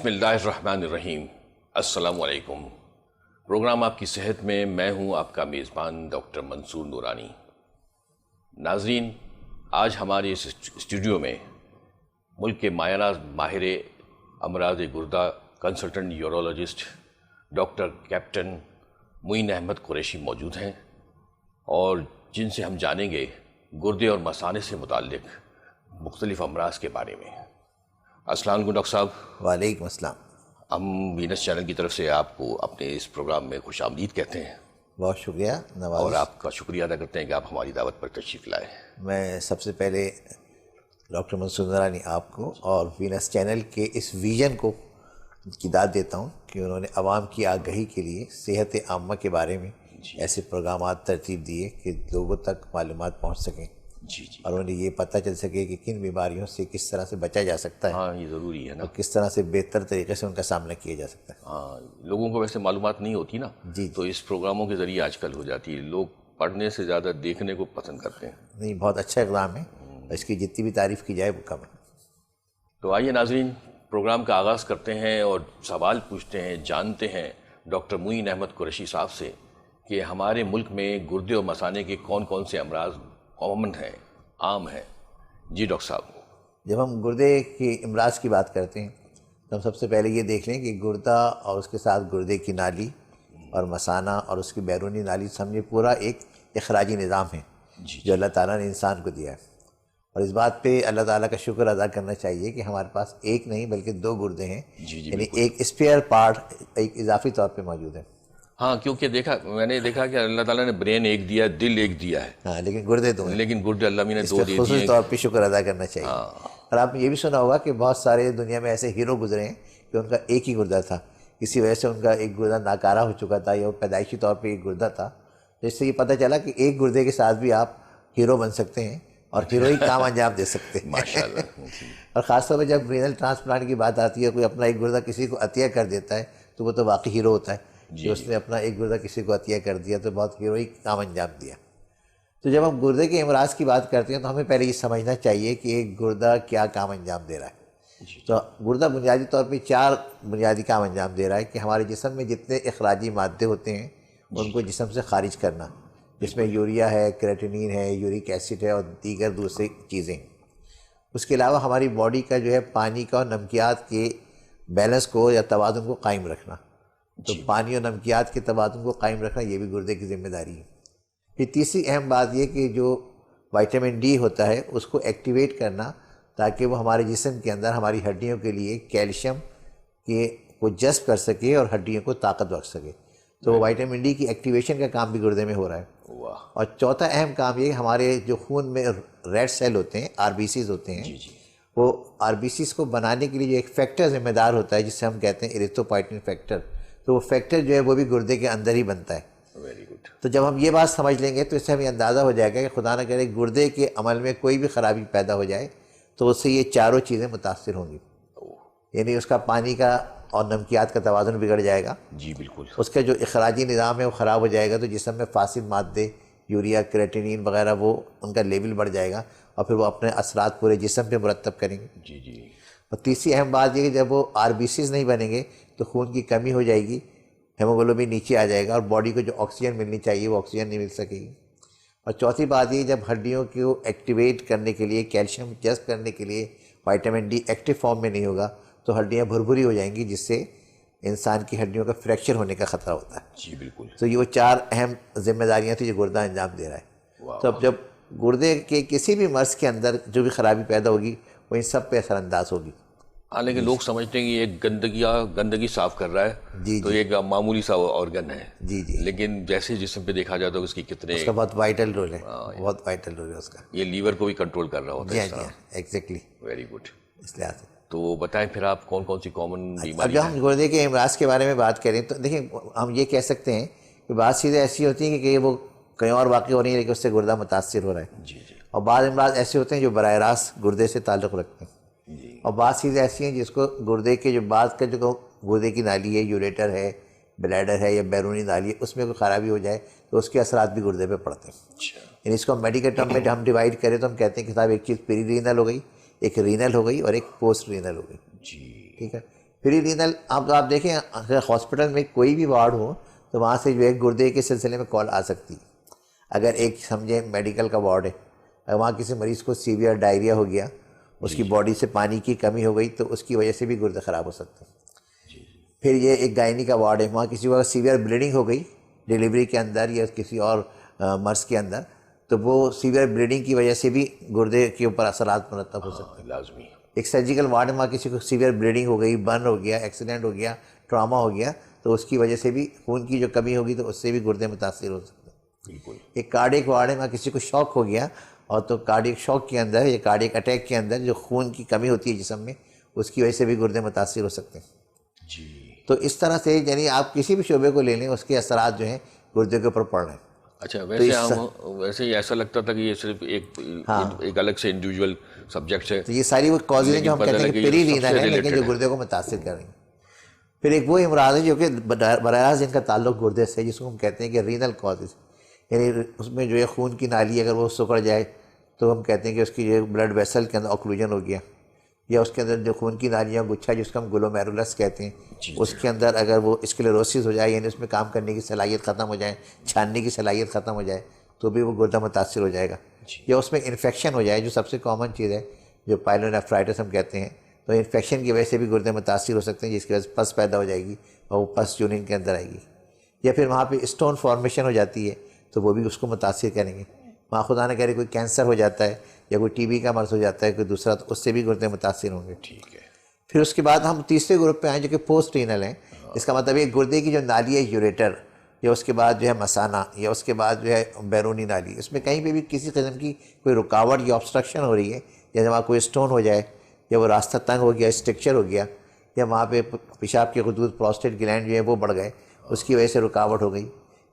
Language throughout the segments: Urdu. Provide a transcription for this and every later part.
بسم اللہ الرحمن الرحیم۔ السلام علیکم۔ پروگرام آپ کی صحت میں میں ہوں آپ کا میزبان ڈاکٹر منصور نورانی۔ ناظرین، آج ہمارے اس اسٹوڈیو میں ملک کے ماہر امراض گردہ consultant urologist doctor captain Moin Ahmed Qureshi موجود ہیں اور جن سے ہم جانیں گے گردے اور مثانے سے متعلق مختلف امراض کے بارے میں۔ السلام علیکم ڈاکٹر صاحب۔ وعلیکم السلام۔ ہم وینس چینل کی طرف سے آپ کو اپنے اس پروگرام میں خوش آمدید کہتے ہیں۔ بہت شکریہ نواز، اور آپ کا شکریہ ادا کرتے ہیں کہ آپ ہماری دعوت پر تشریف لائے۔ میں سب سے پہلے ڈاکٹر منصور نورانی آپ کو اور وینس چینل کے اس ویژن کو کی داد دیتا ہوں کہ انہوں نے عوام کی آگہی کے لیے صحت عامہ کے بارے میں ایسے پروگرامات ترتیب دیے کہ لوگوں تک معلومات پہنچ سکیں اور انہیں یہ پتہ چل سکے کہ کن بیماریوں سے کس طرح سے بچا جا سکتا ہے۔ ہاں، یہ ضروری ہے نا، اور کس طرح سے بہتر طریقے سے ان کا سامنا کیا جا سکتا ہے۔ ہاں، لوگوں کو ویسے معلومات نہیں ہوتی نا، تو اس پروگراموں کے ذریعے آج کل ہو جاتی ہے۔ لوگ پڑھنے سے زیادہ دیکھنے کو پسند کرتے ہیں۔ نہیں، بہت اچھا اقدام ہے، اس کی جتنی بھی تعریف کی جائے وہ کم ہے۔ تو آئیے ناظرین، پروگرام کا آغاز کرتے ہیں اور سوال پوچھتے ہیں، جانتے ہیں ڈاکٹر معین احمد قریشی صاحب سے کہ ہمارے ملک میں گردے اور مثانے کے کون کون سے امراض کامن ہیں، عام ہیں۔ جی ڈاکٹر صاحب۔ جب ہم گردے کی امراض کی بات کرتے ہیں تو ہم سب سے پہلے یہ دیکھ لیں کہ گردہ اور اس کے ساتھ گردے کی نالی اور مثانہ اور اس کی بیرونی نالی سمجھے پورا ایک اخراجی نظام ہے جو اللہ تعالیٰ نے انسان کو دیا ہے، اور اس بات پہ اللہ تعالیٰ کا شکر ادا کرنا چاہیے کہ ہمارے پاس ایک نہیں بلکہ دو گردے ہیں، یعنی ایک اسپیئر پارٹ ایک اضافی طور پہ موجود ہے۔ ہاں، کیونکہ میں نے دیکھا کہ اللہ تعالیٰ نے برین ایک دیا، دل ایک دیا ہے، ہاں، لیکن گردے دو ہیں، لیکن گردے اللہ نے دو دے دیے۔ خصوصی طور پہ شکر ادا کرنا چاہیے۔ اور آپ نے یہ بھی سنا ہوگا کہ بہت سارے دنیا میں ایسے ہیرو گزرے ہیں کہ ان کا ایک ہی گردہ تھا، کسی وجہ سے ان کا ایک گردہ ناکارہ ہو چکا تھا یا وہ پیدائشی طور پہ ایک گردہ تھا، جس سے یہ پتہ چلا کہ ایک گردے کے ساتھ بھی آپ ہیرو بن سکتے ہیں اور ہیروئی کام انجام دے سکتے ہیں۔ ماشاءاللہ۔ اور خاص طور پہ جب رینل ٹرانسپلانٹ کی بات آتی ہے، کوئی اپنا ایک گردہ کسی کو عطیہ کر دیتا ہے تو وہ تو واقعی ہیرو ہوتا ہے کہ اس نے اپنا ایک گردہ کسی کو عطیہ کر دیا، تو بہت ہیروئی کام انجام دیا۔ تو جب ہم گردے کے امراض کی بات کرتے ہیں تو ہمیں پہلے یہ سمجھنا چاہیے کہ ایک گردہ کیا کام انجام دے رہا ہے۔ تو گردہ بنیادی طور پہ چار بنیادی کام انجام دے رہا ہے کہ ہمارے جسم میں جتنے اخراجی مادے ہوتے ہیں ان کو جسم سے خارج کرنا، جس میں یوریا ہے، کریٹینین ہے، یورک ایسڈ ہے اور دیگر دوسری چیزیں۔ اس کے علاوہ ہماری باڈی کا جو ہے پانی کا اور نمکیات کے بیلنس کو یا توازن کو قائم رکھنا، تو پانی اور نمکیات کے توازن کو قائم رکھنا یہ بھی گردے کی ذمہ داری ہے۔ پھر تیسری اہم بات یہ کہ جو وائٹامن ڈی ہوتا ہے اس کو ایکٹیویٹ کرنا تاکہ وہ ہمارے جسم کے اندر ہماری ہڈیوں کے لیے کیلشیم کو جذب کر سکے اور ہڈیوں کو طاقت بخش سکے، تو وائٹامن ڈی کی ایکٹیویشن کا کام بھی گردے میں ہو رہا ہے۔ اور چوتھا اہم کام یہ ہمارے جو خون میں ریڈ سیل ہوتے ہیں، آر بی سیز ہوتے ہیں، وہ آر بی سیز کو بنانے کے لیے جو ایک فیکٹر ذمہ دار ہوتا ہے جس سے ہم کہتے ہیں ایریتھروپوئٹن فیکٹر، تو وہ فیکٹر جو ہے وہ بھی گردے کے اندر ہی بنتا ہے۔ Very good. تو جب ہم یہ بات سمجھ لیں گے تو اس سے ہمیں اندازہ ہو جائے گا کہ خدا نہ کرے گردے کے عمل میں کوئی بھی خرابی پیدا ہو جائے تو اس سے یہ چاروں چیزیں متاثر ہوں گی، یعنی اس کا پانی کا اور نمکیات کا توازن بگڑ جائے گا، جی بالکل، اس کا جو اخراجی نظام ہے وہ خراب ہو جائے گا، تو جسم میں فاسد مادے یوریا، کریٹینین وغیرہ وہ ان کا لیول بڑھ جائے گا اور پھر وہ اپنے اثرات پورے جسم پہ مرتب کریں گے۔ جی۔ اور تیسری اہم بات یہ کہ جب وہ آر بی سیز نہیں بنیں گے تو خون کی کمی ہو جائے گی، ہیموگلوبن نیچے آ جائے گا اور باڈی کو جو آکسیجن ملنی چاہیے وہ آکسیجن نہیں مل سکے گی۔ اور چوتھی بات یہ جب ہڈیوں کو ایکٹیویٹ کرنے کے لیے، کیلشیم جذب کرنے کے لیے وائٹامن ڈی ایکٹیو فارم میں نہیں ہوگا تو ہڈیاں بھربھری ہو جائیں گی، جس سے انسان کی ہڈیوں کا فریکچر ہونے کا خطرہ ہوتا ہے۔ جی بالکل۔ تو یہ وہ چار اہم ذمہ داریاں تھیں جو گردہ انجام دے رہا ہے۔ تو اب جب گردے کے کسی بھی مرض کے اندر جو بھی خرابی پیدا ہوگی وہ ان سب پہ اثر انداز ہوگی۔ ہاں، لیکن لوگ سمجھتے ہیں کہ ایک گندگی صاف کر رہا ہے تو ایک معمولی سا آرگن ہے، لیکن جیسے جسم پہ دیکھا جاتا ہے اس کی کتنے، اس کا بہت وائٹل رول ہے، بہت وائٹل رول ہے اس کا۔ یہ لیور کو بھی کنٹرول کر رہا ہوتا ہے۔ جی ہاں، ایگزیکٹلی۔ Very good. اس لحاظ سے تو بتائیں پھر آپ کون کون سی کامن اب بیماری؟ جب ہم گردے کے امراض کے بارے میں بات کریں تو دیکھیں ہم یہ کہہ سکتے ہیں کہ بعض چیزیں ایسی ہوتی ہیں کہ وہ کہیں اور واقع ہو رہی ہیں لیکن اس سے گردہ متاثر ہو رہا ہے، جی۔ اور بعض امراض ایسے ہوتے ہیں جو براہ راست گردے سے تعلق رکھتے ہیں، اور بعض چیزیں ایسی ہیں جس کو گردے کے جو بعض کا جو گردے کی نالی ہے، یوریٹر ہے، بلیڈر ہے یا بیرونی نالی ہے، اس میں کوئی خرابی ہو جائے تو اس کے اثرات بھی گردے پہ پڑتے ہیں۔ یعنی اس کو میڈیکل ٹرم میں جب ہم ڈیوائڈ کریں تو ہم کہتے ہیں کہ صاحب ایک چیز پری رینل ہو گئی، ایک رینل ہو گئی اور ایک پوسٹ رینل ہو گئی۔ جی ٹھیک ہے، پری رینل آپ دیکھیں اگر ہاسپٹل میں کوئی بھی وارڈ ہو تو وہاں سے جو ہے گردے کے سلسلے میں کال آ سکتی ہے. اگر ایک سمجھیں میڈیکل کا وارڈ ہے، اگر وہاں کسی مریض کو سیویئر ڈائریا ہو گیا، اس کی باڈی سے پانی کی کمی ہو گئی تو اس کی وجہ سے بھی گردے خراب ہو سکتے ہیں. پھر یہ ایک گائنی کا وارڈ ہے، وہاں کسی کو سیویئر بلیڈنگ ہو گئی ڈیلیوری کے اندر یا کسی اور مرض کے اندر، تو وہ سیویئر بلیڈنگ کی وجہ سے بھی گردے کے اوپر اثرات مرتب ہو سکتے ہیں. لازمی. ایک سرجیکل وارڈ میں وہاں کسی کو سیویئر بلیڈنگ ہو گئی، برن ہو گیا، ایکسیڈنٹ ہو گیا، ٹراما ہو گیا، تو اس کی وجہ سے بھی خون کی جو کمی ہوگی تو اس سے بھی گردے متاثر ہو سکتے ہیں. بالکل. ایک کارڈیک وارڈ ہے، وہاں کسی کو شوق ہو گیا اور تو کارڈیک شوق کے اندر یا کارڈیک اٹیک کے اندر جو خون کی کمی ہوتی ہے جسم میں، اس کی وجہ سے بھی گردے متاثر ہو سکتے ہیں. جی. تو اس طرح سے یعنی آپ کسی بھی شعبے کو لے لیں، اس کے اثرات جو ہیں گردے کے اوپر پڑ رہے ہیں. اچھا، ویسے ہی ایسا لگتا تھا کہ یہ صرف ایک الگ سے انڈیویجول سبجیکٹ ہے. تو یہ ساری وہ کازز ہیں جو ہم کہتے ہیں کہ پیری رینل ہے لیکن جو گردے کو متاثر کر رہی ہیں. پھر ایک وہ امراض ہے جو کہ براہ راست ان کا تعلق گردے سے ہے، جس کو ہم کہتے ہیں کہ رینل کازز، یعنی اس میں جو ہے خون کی نالی اگر وہ سکڑ جائے تو ہم کہتے ہیں کہ اس کی جو بلڈ ویسل کے اندر اوکلوژن ہو گیا، یا اس کے اندر جو خون کی نالیاں گچھا جس کو ہم گلومیرولس کہتے ہیں، اس کے اندر اگر وہ اسکلیروسس ہو جائے، یعنی اس میں کام کرنے کی صلاحیت ختم ہو جائے، چھاننے کی صلاحیت ختم ہو جائے، تو بھی وہ گردہ متاثر ہو جائے گا. یا اس میں انفیکشن ہو جائے، جو سب سے کامن چیز ہے جو پائلونیفرائٹس ہم کہتے ہیں، تو انفیکشن کی وجہ سے بھی گردے متاثر ہو سکتے ہیں، جس کی وجہ سے پس پیدا ہو جائے گی اور وہ پس یورین کے اندر آئے گی. یا پھر وہاں پہ اسٹون فارمیشن ہو جاتی ہے تو وہ بھی اس کو متاثر کریں گے. وہاں خدا نہ کرے کوئی کینسر ہو جاتا ہے یا کوئی ٹی بی کا مرض ہو جاتا ہے کوئی دوسرا، تو اس سے بھی گردے متاثر ہوں گے. ٹھیک ہے. پھر اس کے بعد ہم تیسرے گروپ پہ آئیں جو کہ پوسٹ رینل ہیں. اس کا مطلب یہ گردے کی جو نالی ہے یوریٹر، یا اس کے بعد جو ہے مثانہ، یا اس کے بعد جو ہے بیرونی نالی، اس میں کہیں پہ بھی کسی قسم کی کوئی رکاوٹ یا آبسٹرکشن ہو رہی ہے، یا وہاں کوئی اسٹون ہو جائے، یا وہ راستہ تنگ ہو گیا، اسٹرکچر ہو گیا، یا وہاں پہ پیشاب کے خطوط پروسٹیٹ گلینڈ جو ہے وہ بڑھ گئے، اس کی وجہ سے رکاوٹ ہو گئی.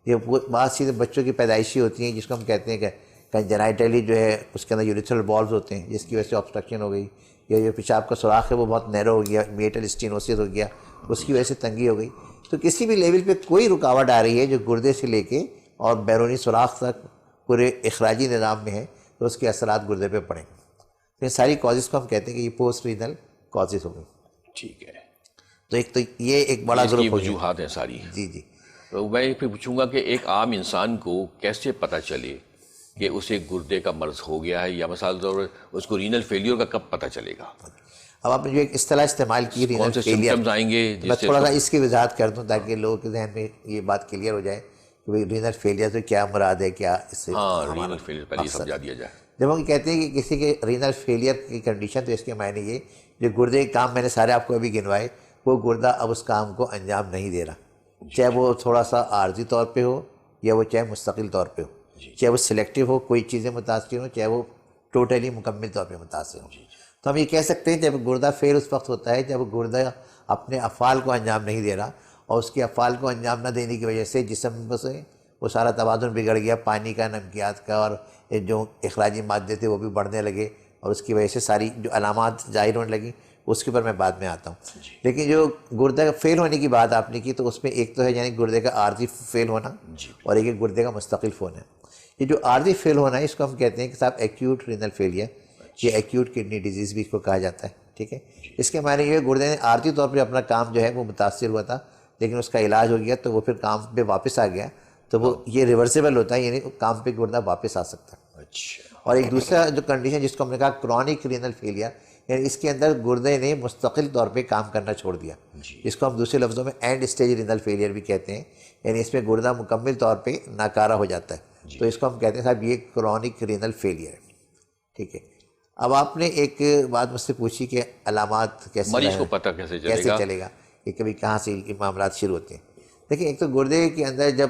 یہ بعض چیزیں بچوں کی پیدائشی ہوتی ہیں جس کو ہم کہتے ہیں کہ کنجنائٹلی جو ہے اس کے اندر یوریتھرل بالز ہوتے ہیں، جس کی وجہ سے آبسٹرکشن ہو گئی، یا جو پیشاب کا سوراخ ہے وہ بہت نیرو ہو گیا، میٹل اسٹینوسس ہو گیا، اس کی وجہ سے تنگی ہو گئی. تو کسی بھی لیول پہ کوئی رکاوٹ آ رہی ہے جو گردے سے لے کے اور بیرونی سوراخ تک پورے اخراجی نظام میں ہے، تو اس کے اثرات گردے پہ پڑیں. تو یہ ساری کازز کو ہم کہتے ہیں کہ یہ پوسٹ رینل کازز ہو گئی. ٹھیک ہے. تو یہ ایک بڑا گروپ ہو گیا. وجوہات ہیں ساری. جی. تو میں پھر پوچھوں گا کہ ایک عام انسان کو کیسے پتہ چلے کہ اسے گردے کا مرض ہو گیا ہے، یا مثال طور پر اس کو رینل فیلیور کا کب پتہ چلے گا؟ اب آپ نے جو ایک اصطلاح استعمال کی رینل فیلیئر، آئیں گے میں تھوڑا سا اس کی وضاحت کر دوں تاکہ لوگوں کے ذہن میں یہ بات کلیئر ہو جائے کہ بھائی رینل فیلیئر سے کیا مراد ہے، کیا اس سے رینل فیلیئر پہلے سمجھا دیا جائے. جب ہم کہتے ہیں کہ کسی کے رینل فیلیئر کی کنڈیشن، تو اس کے معنی یہ جو گردے کے کام میں نے سارے آپ کو ابھی گنوائے، وہ گردہ اب اس کام کو انجام نہیں دے رہا، چاہے وہ تھوڑا سا عارضی طور پہ ہو یا وہ چاہے مستقل طور پہ ہو، چاہے وہ سلیکٹیو ہو، کوئی چیزیں متاثر ہوں، چاہے وہ ٹوٹلی مکمل طور پہ متاثر ہوں. تو ہم یہ کہہ سکتے ہیں جب گردہ فیل اس وقت ہوتا ہے جب گردہ اپنے افعال کو انجام نہیں دے رہا، اور اس کے افعال کو انجام نہ دینے کی وجہ سے جسم سے وہ سارا توازن بگڑ گیا، پانی کا، نمکیات کا، اور جو اخراجی مادے تھے وہ بھی بڑھنے لگے، اور اس کی وجہ سے ساری جو علامات ظاہر ہونے لگیں، اس کے اوپر میں بعد میں آتا ہوں. لیکن جو گردہ فیل ہونے کی بات آپ نے کی، تو اس میں ایک تو ہے یعنی گردے کا عارضی فیل ہونا، اور ایک ہے گردے کا مستقل ہونا. یہ جو عارضی فیل ہونا ہے اس کو ہم کہتے ہیں کہ صاحب ایکیوٹ رینل فیلئر، یہ ایکیوٹ کڈنی ڈیزیز بھی اس کو کہا جاتا ہے. ٹھیک ہے. اس کے معنی یہ گردے نے عارضی طور پہ اپنا کام جو ہے وہ متاثر ہوا تھا، لیکن اس کا علاج ہو گیا تو وہ پھر کام پہ واپس آ گیا، تو وہ یہ ریورسیبل ہوتا ہے، یعنی کام پہ گردہ واپس آ سکتا ہے. اور ایک دوسرا جو کنڈیشن جس کو ہم نے کہا کرونک رینل فیلئر، یعنی اس کے اندر گردے نے مستقل طور پہ کام کرنا چھوڑ دیا، جس کو ہم دوسرے لفظوں میں اینڈ اسٹیج رینل فیلئر بھی کہتے ہیں، یعنی اس میں گردہ مکمل طور پہ ناکارہ ہو جاتا ہے. تو اس کو ہم کہتے ہیں صاحب یہ کرونک رینل فیلئر ہے. ٹھیک ہے. اب آپ نے ایک بات مجھ سے پوچھی کہ علامات کیسے، مریض کو پتہ کیسے چلے گا کہ کبھی کہاں سے یہ معاملات شروع ہوتے ہیں. دیکھیں، ایک تو گردے کے اندر جب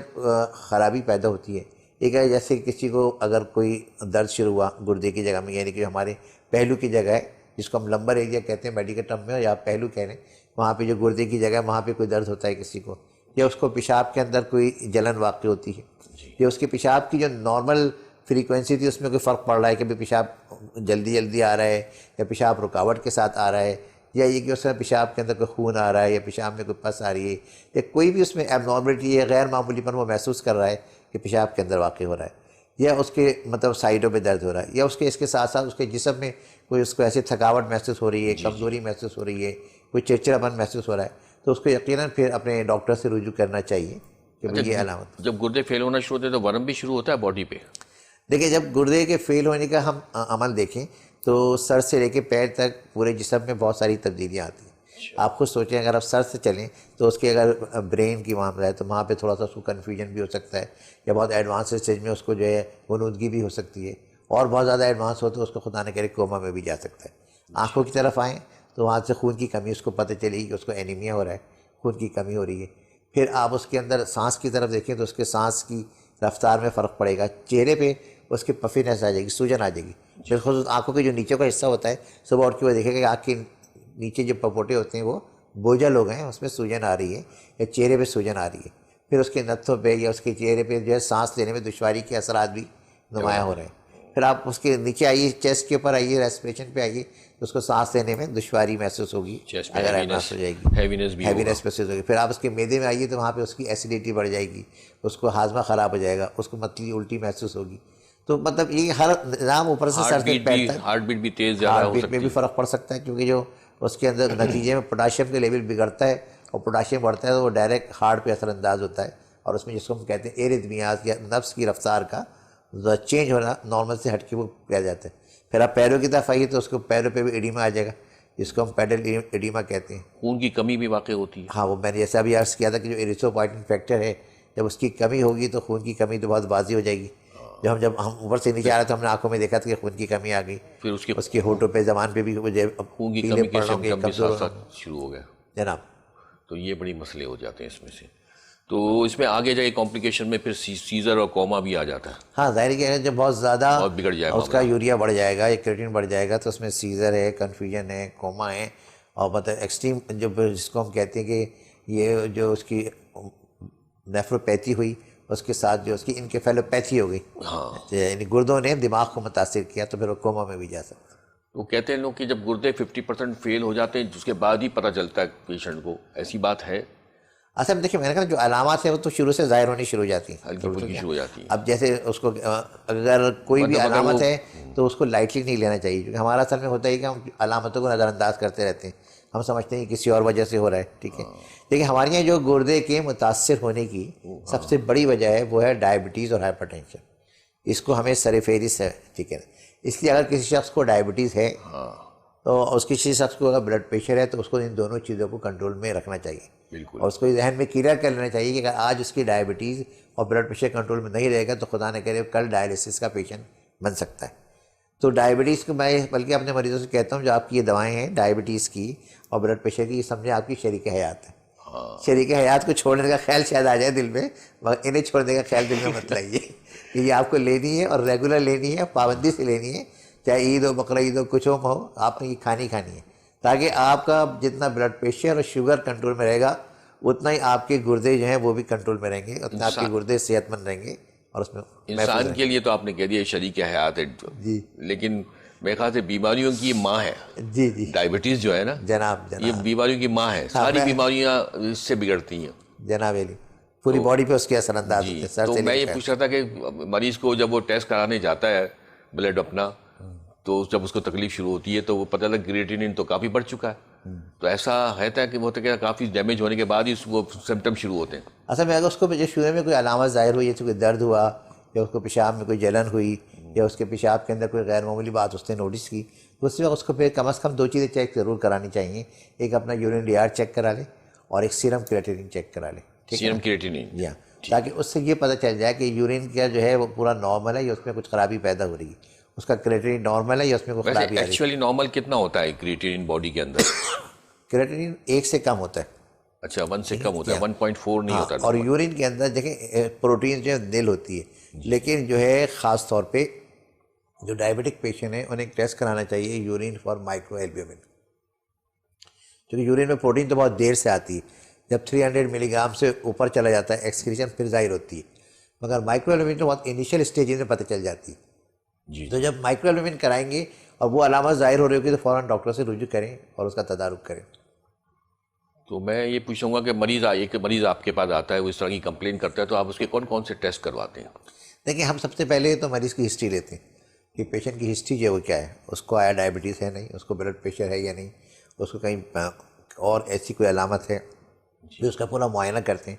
خرابی پیدا ہوتی ہے، ایک ہے جیسے کسی کو اگر کوئی درد شروع ہوا گردے کی جگہ میں، یعنی کہ ہمارے پہلو کی جگہ ہے جس کو ہم لمبر ایریا کہتے ہیں میڈیکل ٹرم میں، یا پہلو کہہ رہے ہیں، وہاں پہ جو گردے کی جگہ ہے وہاں پہ کوئی درد ہوتا ہے کسی کو، یا اس کو پیشاب کے اندر کوئی جلن واقع ہوتی ہے، یا اس کے پیشاب کی جو نارمل فریکوینسی تھی اس میں کوئی فرق پڑ رہا ہے کہ پیشاب جلدی آ رہا ہے، یا پیشاب رکاوٹ کے ساتھ آ رہا ہے، یا یہ کہ اس میں پیشاب کے اندر کوئی خون آ رہا ہے، یا پیشاب میں کوئی پس آ رہی ہے، یا کوئی بھی اس میں ایب نارملٹی یا غیر معمولی پن وہ محسوس کر رہا ہے کہ پیشاب کے اندر واقع ہو رہا ہے، یا اس کے مطلب سائڈوں پہ درد ہو رہا ہے، یا اس کے ساتھ ساتھ اس کے جسم میں کوئی اس کو ایسی تھکاوٹ محسوس ہو رہی ہے، کمزوری محسوس ہو رہی ہے، کوئی چڑچڑاپن محسوس ہو رہا ہے تو اس کو یقیناً پھر اپنے ڈاکٹر سے رجوع کرنا چاہیے کہ یہ علامت. جب گردے فیل ہونا شروع ہوتے ہیں تو ورم بھی شروع ہوتا ہے باڈی پہ؟ دیکھیں جب گردے کے فیل ہونے کا ہم عمل دیکھیں تو سر سے لے کے پیر تک پورے جسم میں بہت ساری تبدیلیاں آتی ہیں. آپ خود سوچیں اگر آپ سر سے چلیں تو اس کے اگر برین کی معاملہ ہے تو وہاں پہ تھوڑا سا اس کو کنفیوژن بھی ہو سکتا ہے, یا بہت ایڈوانس اسٹیج میں اس کو جو ہے غنودگی بھی ہو سکتی ہے, اور بہت زیادہ ایڈوانس ہو تو اس کو خدا نہ کرے کوما میں بھی جا سکتا ہے. آنکھوں کی طرف آئیں تو وہاں سے خون کی کمی اس کو پتہ چلے گی کہ اس کو اینیمیا ہو رہا ہے, خون کی کمی ہو رہی ہے. پھر آپ اس کے اندر سانس کی طرف دیکھیں تو اس کے سانس کی رفتار میں فرق پڑے گا. چہرے پہ اس کے پفینس آ جائے گی, سوجن آ جائے گی. بالخصوص آنکھوں کے جو نیچے کا حصہ ہوتا ہے صبح اٹھ کے وہ دیکھے گا کہ آنکھ کے نیچے جو پپوٹے ہوتے ہیں وہ بوجھل ہو گئے ہیں, اس میں سوجن آ رہی ہے یا چہرے پہ سوجن آ رہی ہے. پھر اس کے نتھوں پہ یا اس کے چہرے پہ جو ہے سانس لینے میں دشواری کے اثرات بھی نمایاں ہو رہے ہیں. پھر آپ اس کے نیچے آئیے, چیسٹ کے اوپر آئیے, ریسپریشن پہ آئیے تو اس کو سانس لینے میں دشواری محسوس ہوگی, اگر ایڈوانس ہو جائے گی, ہیوینس محسوس ہوگی. پھر آپ اس کے معدے میں آئیے تو وہاں پہ اس کی ایسیڈیٹی بڑھ جائے گی, اس کو ہاضمہ خراب ہو جائے گا, اس کو متلی الٹی محسوس ہوگی. تو مطلب یہ ہر نظام اوپر سے سر سے پیر تک, ہارٹ بیٹ بھی تیز زیادہ ہارٹ بیٹ میں بھی فرق پڑ سکتا ہے, کیونکہ جو اس کے اندر نتیجے میں پوٹاشیم کا لیول بگڑتا ہے اور پوٹاشیم بڑھتا ہے تو وہ ڈائریکٹ ہارٹ پہ اثر انداز ہوتا ہے, اور اس میں جس کو ہم کہتے ہیں ایریتھمیاز یا نفس کی رفتار کا چینج ہونا نارمل سے ہٹ کے وہ کیا جاتا ہے. پھر آپ پیروں کی طرف آئیے تو اس کو پیروں پہ بھی ایڈیما آ جائے گا, جس کو ہم پیڈل ایڈیما کہتے ہیں. خون کی کمی بھی واقع ہوتی ہے. ہاں وہ میں نے جیسا ابھی عرض کیا تھا کہ جو ایریتھروپوئٹن فیکٹر ہے جب اس کی کمی ہوگی تو خون کی کمی تو بہت واضح ہو جائے گی. جب ہم اوپر سے نیچے آ رہے تو ہم نے آنکھوں میں دیکھا تھا کہ خون کی کمی آ گئی, پھر اس کے ہونٹوں پہ زبان پہ بھی خون کی کمی کے سمپٹم بھی ساتھ ساتھ شروع ہو گیا جناب. تو یہ بڑی مسئلے ہو جاتے ہیں اس میں سے. تو اس میں آگے جائے کمپلیکیشن میں پھر سیزر اور کوما بھی آ جاتا ہے. ہاں ظاہر کہ جب بہت زیادہ بگڑ جائے اس کا یوریا بڑھ جائے گا یا کریٹین بڑھ جائے گا تو اس میں سیزر ہے, کنفیوژن ہے, کوما ہے, اور مطلب ایکسٹریم جو جس کو ہم کہتے ہیں کہ یہ جو اس کی نیفروپیتھی ہوئی اس کے ساتھ جو اس کی انکیفیلوپیتھی ہو گئی, یعنی گردوں نے دماغ کو متاثر کیا تو پھر وہ کوما میں بھی جا سکتا ہے. وہ کہتے ہیں لوگ کہ جب گردے 50% فیل ہو جاتے ہیں اس کے بعد ہی پتہ چلتا ہے پیشنٹ کو, ایسی بات ہے؟ اصل میں دیکھیں میں نے کہا جو علامات ہیں وہ تو شروع سے ظاہر ہونی شروع ہو جاتی ہیں, ہلکی پھلکی شروع ہو جاتی ہیں. اب جیسے اس کو اگر کوئی بھی علامت ہے تو اس کو لائٹلی نہیں لینا چاہیے, کیونکہ ہمارا اصل میں ہوتا ہے کہ ہم علامتوں کو نظر انداز کرتے رہتے ہیں, ہم سمجھتے ہیں کہ کسی اور وجہ سے ہو رہا ہے. ٹھیک ہے, لیکن ہمارے یہاں جو گردے کے متاثر ہونے کی سب سے بڑی وجہ ہے وہ ہے ڈائبٹیز اور ہائپر ٹینشن. اس کو ہمیں سر فہرست ہے. ٹھیک ہے, اس لیے اگر کسی شخص کو ڈائبٹیز ہے تو اس کسی شخص کو اگر بلڈ پریشر ہے تو اس کو ان دونوں چیزوں کو کنٹرول میں رکھنا چاہیے. بالکل. اور اس کو ذہن میں کلیئر کر لینا چاہیے کہ اگر آج اس کی ڈائبٹیز اور بلڈ پریشر کنٹرول میں نہیں رہے گا تو خدا نہ کرے کل ڈائلسس کا پیشنٹ بن سکتا ہے. تو ڈائبٹیز کو میں بلکہ اپنے مریضوں سے کہتا ہوں جو آپ کی یہ دوائیں ہیں ڈائبٹیز کی اور بلڈ پریشر کی, یہ سمجھیں آپ کی شریک حیات ہے. شریک حیات کو چھوڑنے کا خیال شاید آ جائے دل میں, مگر انہیں چھوڑنے کا خیال دل میں مت لائیے کہ یہ آپ کو لینی ہے اور ریگولر لینی ہے, پابندی سے لینی ہے, چاہے عید ہو, بقرہ عید ہو, کچھ ہو, آپ نے یہ کھانی ہے, تاکہ آپ کا جتنا بلڈ پریشر اور شوگر کنٹرول میں رہے گا اتنا ہی آپ کے گردے جو ہیں وہ بھی کنٹرول میں رہیں گے, اتنا آپ کے گردے صحت مند رہیں گے. اور اس میں انسان کے لیے تو آپ نے کہہ دیا شریک حیات ہے جی, لیکن میرے خیال سے بیماریوں کی ماں ہے. جی جی ڈائبٹیز جو ہے نا جناب, یہ بیماریوں کی ماں ہے. ساری بیماریاں اس سے بگڑتی ہیں جناب علی, پوری باڈی پہ اس کے اثر انداز ہوتے ہیں سر تو سے. میں یہ پوچھ رہا تھا کہ مریض کو جب وہ ٹیسٹ کرانے جاتا ہے بلڈ اپنا, تو جب اس کو تکلیف شروع ہوتی ہے تو وہ پتہ لگا کریٹینین تو کافی بڑھ چکا ہے, تو ایسا ہے کہ وہ کافی ڈیمیج ہونے کے بعد ہی وہ سمٹم شروع ہوتے ہیں. اصل میں اگر اس کو شروع میں کوئی علامت ظاہر ہوئی, جیسے کوئی درد ہوا یا اس کو پیشاب میں کوئی جلن ہوئی یا اس کے پیشاب کے اندر کوئی غیر معمولی بات اس نے نوٹس کی, تو اس وقت اس کو پھر کم از کم 2 چیزیں چیک ضرور کرانی چاہیے. ایک اپنا یورین ڈی آر چیک کرا لے اور ایک سیرم کریٹینین چیک کرا لے. سیرم کریٹینین, یا تاکہ اس سے یہ پتہ چل جائے کہ یورین کا جو ہے وہ پورا نارمل ہے یا اس میں کچھ خرابی پیدا ہو رہی ہے, اس کا کریٹینین نارمل ہے یا اس میں کوئی خرابی آ رہی ہے. ایکچولی نارمل کتنا ہوتا ہے کریٹینین باڈی کے اندر؟ کریٹینین 1 سے کم ہوتا ہے. اچھا 1 سے کم ہوتا ہے, 1.4 نہیں ہوتا. اور یورین کے اندر دیکھیں پروٹین جو ہے نیل ہوتی ہے, لیکن جو ہے خاص طور پہ جو ڈائبٹک پیشنٹ ہیں انہیں ایک ٹیسٹ کرانا چاہیے یورین فار مائکرو البیومن, کیونکہ یورین میں پروٹین تو بہت دیر سے آتی ہے. جب 300 ملی گرام سے اوپر چلا جاتا ہے ایکسکریشن پھر ظاہر ہوتی ہے, مگر مائکرو البیومن تو بہت انیشیل اسٹیج میں پتہ چل جاتی ہے. جی, تو جب مائکرو البیومن کرائیں گے اور وہ علامت ظاہر ہو رہی ہوگی تو فوراً ڈاکٹر سے رجوع کریں اور اس کا تدارک کریں. تو میں یہ پوچھوں گا کہ مریض آپ کے پاس آتا ہے, وہ اس طرح کی کمپلین کرتا ہے, تو آپ اس کے کون سے ٹیسٹ کرواتے ہیں؟ دیکھیں ہم سب سے پہلے تو مریض کی ہسٹری لیتے ہیں کہ پیشنٹ کی ہسٹری جو ہے وہ کیا ہے, اس کو آیا ڈائبٹیز ہے نہیں, اس کو بلڈ پریشر ہے یا نہیں, اس کو کہیں اور ایسی کوئی علامت ہے پھر اس کا پورا معائنہ کرتے ہیں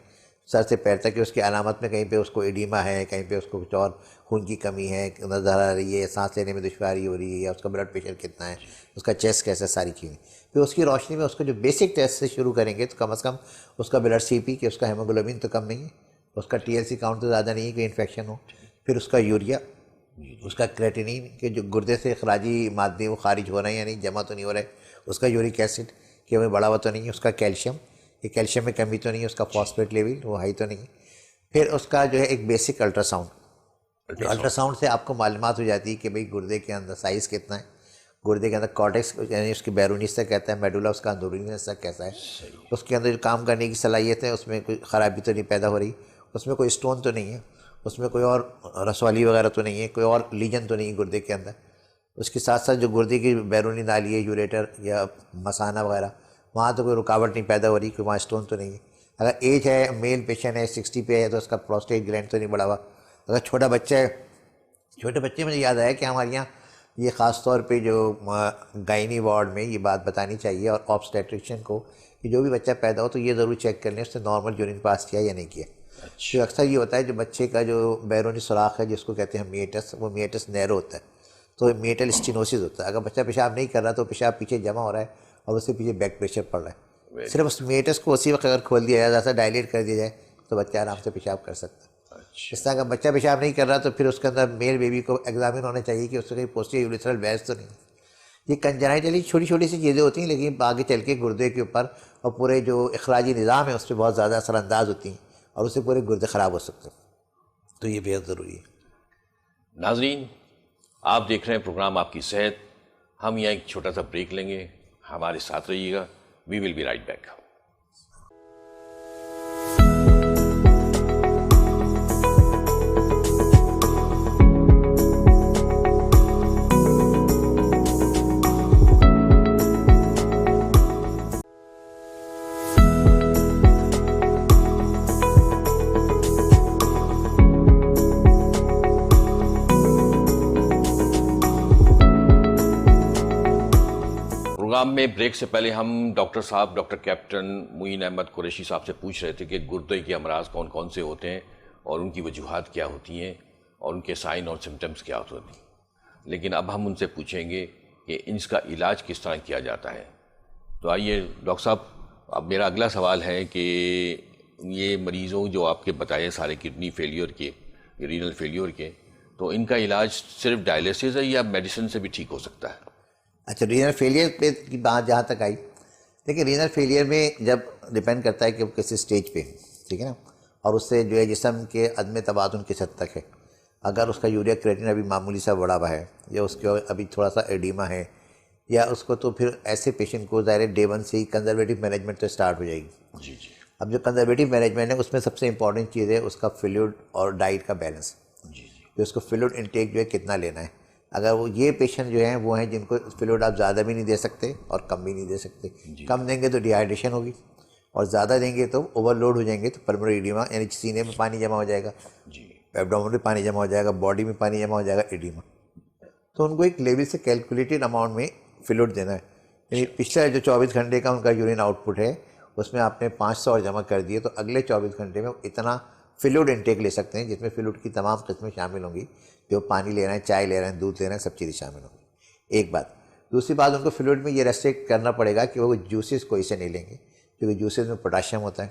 سر سے پیر تک کہ اس کی علامت میں کہیں پہ اس کو ایڈیما ہے، کہیں پہ اس کو کچھ اور خون کی کمی ہے، نظر آ رہی ہے، سانس لینے میں دشواری ہو رہی ہے، یا اس کا بلڈ پریشر کتنا ہے، اس کا چیسٹ کیسا، ساری چیزیں. پھر اس کی روشنی میں اس کا جو بیسک ٹیسٹ سے شروع کریں گے تو کم از کم اس کا بلڈ سی پی کہ اس کا ہیموگلوبن تو کم نہیں ہے، اس کا ٹی ایل سی کاؤنٹ تو زیادہ نہیں ہے کہ انفیکشن ہو، پھر اس کا یوریا، اس کا کریٹینین کہ جو گردے سے اخراجی مادے وہ خارج ہو رہے ہیں یعنی جمع تو نہیں ہو رہے، اس کا یورک ایسڈ کہ وہ بڑا ہوا تو نہیں ہے، اس کا کیلشیم کہ کیلشیم میں کمی تو نہیں ہے، اس کا فاسفیٹ لیول وہ ہائی تو نہیں ہے. پھر اس کا جو ہے ایک بیسک الٹرا ساؤنڈ سے آپ کو معلومات ہو جاتی ہے کہ بھئی گردے کے اندر سائز کتنا ہے، گردے کے اندر کارٹیکس یعنی اس کی بیرونی حصہ کہتا ہے، میڈولا اس کا اندرونی حصہ کیسا ہے، اس کے اندر جو کام کرنے کی صلاحیت ہے اس میں کوئی خرابی تو نہیں پیدا ہو رہی، اس میں کوئی اسٹون تو نہیں ہے، اس میں کوئی اور رسوالی وغیرہ تو نہیں ہے، کوئی اور لیجن تو نہیں ہے گردے کے اندر. اس کے ساتھ ساتھ جو گردے کی بیرونی نالی ہے یوریٹر یا مثانہ وغیرہ وہاں تو کوئی رکاوٹ نہیں پیدا ہو رہی، کوئی وہاں اسٹون تو نہیں ہے. اگر ایج ہے، میل پیشنٹ ہے 60 پہ ہے تو اس کا پروسٹیٹ گلینڈ تو نہیں بڑھا ہوا. اگر چھوٹا بچہ ہے، چھوٹے بچے مجھے یاد آیا کہ ہمارے یہاں یہ خاص طور پہ جو گائنی وارڈ میں یہ بات بتانی چاہیے اور آبسٹیٹرشین کو کہ جو بھی بچہ پیدا ہو تو یہ ضرور چیک کر لیں اس نے نارمل یورین پاس کیا یا نہیں کیا. تو اکثر یہ ہوتا ہے جو بچے کا جو بیرونی سوراخ ہے جس کو کہتے ہیں میٹس، وہ میٹس نیرو ہوتا ہے تو میٹل اسٹینوسس ہوتا ہے. اگر بچہ پیشاب نہیں کر رہا تو پیشاب پیچھے جمع ہو رہا ہے اور اس سے پیچھے بیک پریشر پڑ رہا ہے. صرف اس میٹس کو اسی وقت اگر کھول دیا جائے، ایسا ڈائلیٹ کر دیا جائے تو بچہ آرام سے پیشاب کر سکتا ہے. اس طرح اگر بچہ پیشاب نہیں کر رہا تو پھر اس کے اندر میل بیبی کو ایگزامن ہونا چاہیے کہ اس سے کہیں پوسٹیریور یوریتھرل ویز تو نہیں. یہ کنجنائٹلی چھوٹی چھوٹی سی چیزیں ہوتی ہیں لیکن آگے چل کے گردے کے اوپر اور پورے جو اخراجی نظام ہے اس پہ بہت زیادہ اثر انداز ہوتی ہیں اور اس سے پورے گردے خراب ہو سکتے ہیں. تو یہ بہت ضروری ہے. ناظرین، آپ دیکھ رہے ہیں پروگرام آپ کی صحت. ہم یہاں ایک چھوٹا سا بریک لیں گے، ہمارے ساتھ رہیے گا. We will be right back. Program میں بریک سے پہلے ہم ڈاکٹر صاحب ڈاکٹر کیپٹن معین احمد قریشی صاحب سے پوچھ رہے تھے کہ گردے کے امراض کون کون سے ہوتے ہیں اور ان کی وجوہات کیا ہوتی ہیں اور ان کے سائن اور سمٹمز کیا ہوتے ہیں. لیکن اب ہم ان سے پوچھیں گے کہ اس کا علاج کس طرح کیا جاتا ہے. تو آئیے ڈاکٹر صاحب، اب میرا اگلا سوال ہے کہ یہ مریضوں جو آپ کے بتائے سارے کڈنی فیلیور کے، رینل فیلیور کے، تو ان کا علاج صرف ڈائلیسس ہے یا میڈیسن سے بھی ٹھیک ہو سکتا ہے؟ اچھا، رینل فیلئر پہ کی بات جہاں تک آئی، دیکھیں رینل فیلئر میں جب ڈپینڈ کرتا ہے کہ وہ کسی اسٹیج پہ ہے، ٹھیک ہے نا، اور اس سے جو ہے جسم کے عدم توازن کس حد تک ہے. اگر اس کا یوریا کریٹین ابھی معمولی سا بڑا ہوا ہے یا اس کے ابھی تھوڑا سا ایڈیما ہے یا اس کو، تو پھر ایسے پیشنٹ کو ظاہر ڈے 1 سے ہی کنزرویٹو مینجمنٹ تو اسٹارٹ ہو جائے گی. جی جی. اب جو کنزرویٹو مینجمنٹ ہے اس میں سب سے امپورٹنٹ چیز ہے اس کا فلوئڈ اور ڈائٹ کا بیلنس. جی جی. کہ اس کو فلوئڈ انٹیک جو ہے کتنا لینا ہے. اگر وہ یہ پیشنٹ جو ہیں وہ ہیں جن کو فلوئڈ آپ زیادہ بھی نہیں دے سکتے اور کم بھی نہیں دے سکتے. کم دیں گے تو ڈی ہائیڈریشن ہوگی اور زیادہ دیں گے تو اوور لوڈ ہو جائیں گے تو پلمونری ایڈیما یعنی سینے میں پانی جمع ہو جائے گا، ایبڈومن میں پانی جمع ہو جائے گا، باڈی میں پانی جمع ہو جائے گا، ایڈیما. تو ان کو ایک لیول سے کیلکولیٹڈ اماؤنٹ میں فلوئڈ دینا ہے. یعنی پچھلا جو 24 گھنٹے کا ان کا یورین آؤٹ پٹ ہے اس میں آپ نے 500 اور جمع کر دیے تو اگلے 24 گھنٹے میں اتنا فلوئڈ انٹیک لے سکتے ہیں جس میں فلوئڈ کی تمام قسمیں شامل ہوں گی. جو پانی لے رہے ہیں، چائے لے رہے ہیں، دودھ لے رہے ہیں، سب چیزیں شامل ہوں گی. ایک بات. دوسری بات، ان کو فلوئڈ میں یہ ریسٹرکٹ کرنا پڑے گا کہ وہ جوسز کوئی سے نہیں لیں گے کیونکہ جوسز میں پوٹاشیم ہوتا ہے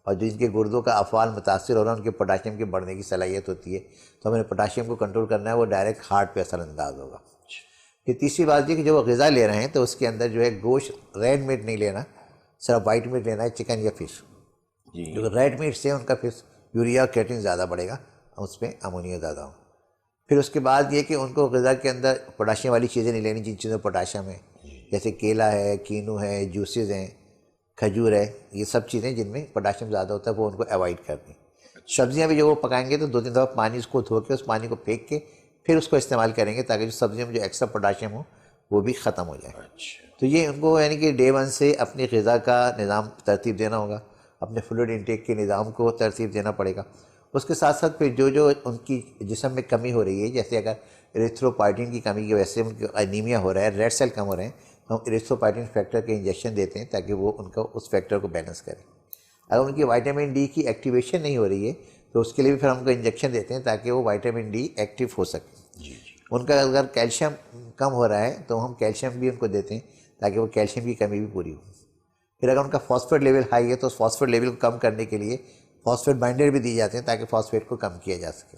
اور جن کے گردوں کا افعال متاثر ہو رہا ہے ان کے پوٹاشیم کے بڑھنے کی صلاحیت ہوتی ہے. تو ہمیں پوٹاشیم کو کنٹرول کرنا ہے، وہ ڈائریکٹ ہارٹ پہ اثر انداز ہوگا. پھر تیسری بات یہ کہ جو وہ غذا لے رہے ہیں تو اس کے اندر جو ہے گوشت، ریڈ میٹ نہیں لینا، صرف وائٹ میٹ لینا ہے، چکن یا فش. جو ریڈ میٹ سے ان کا پھر یوریا کریٹین زیادہ بڑھے گا، اس میں امونیا زیادہ ہوگا. پھر اس کے بعد یہ کہ ان کو غذا کے اندر پوٹاشیم والی چیزیں نہیں لینی جن چیزوں میں پوٹاشیم ہے، جیسے کیلا ہے، کینو ہے، جوسز ہیں، کھجور ہے، یہ سب چیزیں جن میں پوٹاشیم زیادہ ہوتا ہے وہ ان کو اوائڈ کرنی. سبزیاں بھی جو وہ پکائیں گے تو 2-3 دفعہ پانی اس کو دھو کے اس پانی کو پھینک کے پھر اس کو استعمال کریں گے تاکہ جو سبزیوں میں جو ایکسٹرا پوٹاشیم ہو وہ بھی ختم ہو جائے. تو یہ ان کو یعنی کہ ڈے 1 سے اپنی غذا کا نظام ترتیب دینا ہوگا، اپنے فلوئڈ انٹیک کے نظام کو ترتیب دینا پڑے گا. اس کے ساتھ ساتھ پھر جو ان کی جسم میں کمی ہو رہی ہے، جیسے اگر ایریتھروپوئٹن کی کمی کی وجہ سے ان کی انیمیا ہو رہا ہے، ریڈ سیل کم ہو رہے ہیں، ہم ایریتھروپویٹن فیکٹر کے انجیکشن دیتے ہیں تاکہ وہ ان کا اس فیکٹر کو بیلنس کرے. اگر ان کی وائٹامن ڈی کی ایکٹیویشن نہیں ہو رہی ہے تو اس کے لیے بھی پھر ہم کو انجیکشن دیتے ہیں تاکہ وہ وائٹامن ڈی ایکٹیو ہو سکے. ان کا اگر کیلشیم کم ہو رہا ہے تو ہم کیلشیم بھی ان کو دیتے ہیں تاکہ وہ کیلشیم کی کمی بھی پوری ہو. پھر اگر ان کا فاسفیٹ لیول ہائی ہے تو اس فاسفیٹ لیول کو کم کرنے کے لیے فاسفیٹ بائنڈر بھی دیے جاتے ہیں تاکہ فاسفیٹ کو کم کیا جا سکے.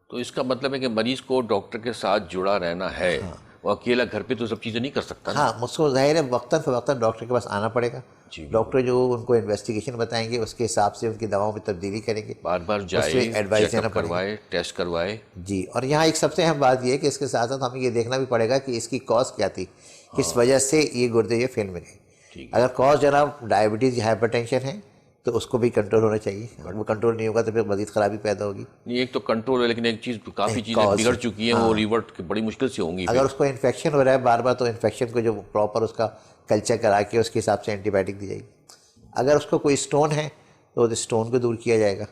تو اس کا مطلب ہے کہ مریض کو ڈاکٹر کے ساتھ جڑا رہنا ہے. وہ اکیلا گھر پہ تو سب چیزیں نہیں کر سکتا. ہاں اس کو ظاہر ہے وقتاً فوقتاً ڈاکٹر کے پاس آنا پڑے گا. ڈاکٹر جو ان کو انویسٹیگیشن بتائیں گے اس کے حساب سے ان کی دواؤں میں تبدیلی کریں گے. بار بار جائے, ایڈوائز دینا کروائے, ٹیسٹ کروائے. جی, اور یہاں ایک سب سے اہم بات یہ ہے کہ اس کے ساتھ ساتھ ہمیں یہ دیکھنا بھی پڑے گا کہ اس کی کاز کیا تھی, کس وجہ سے یہ گردے یہ فیل میں گئے. اگر کاز جناب ڈائبٹیز یا ہائپر ٹینشن ہے تو اس کو بھی کنٹرول ہونا چاہیے. اگر وہ کنٹرول نہیں ہوگا تو پھر مزید خرابی پیدا ہوگی. ایک تو کنٹرول ہے لیکن ایک چیز کافی چیزیں بگڑ چکی ہیں وہ ریورٹ بڑی مشکل سے ہوں گی. اگر اس کو انفیکشن ہو رہا ہے بار بار تو انفیکشن کو جو پراپر اس کا کلچر کرا کے اس کے حساب سے اینٹی بائیوٹک دی جائے گی. اگر اس کو کوئی اسٹون ہے تو اس اسٹون کو دور کیا جائے گا.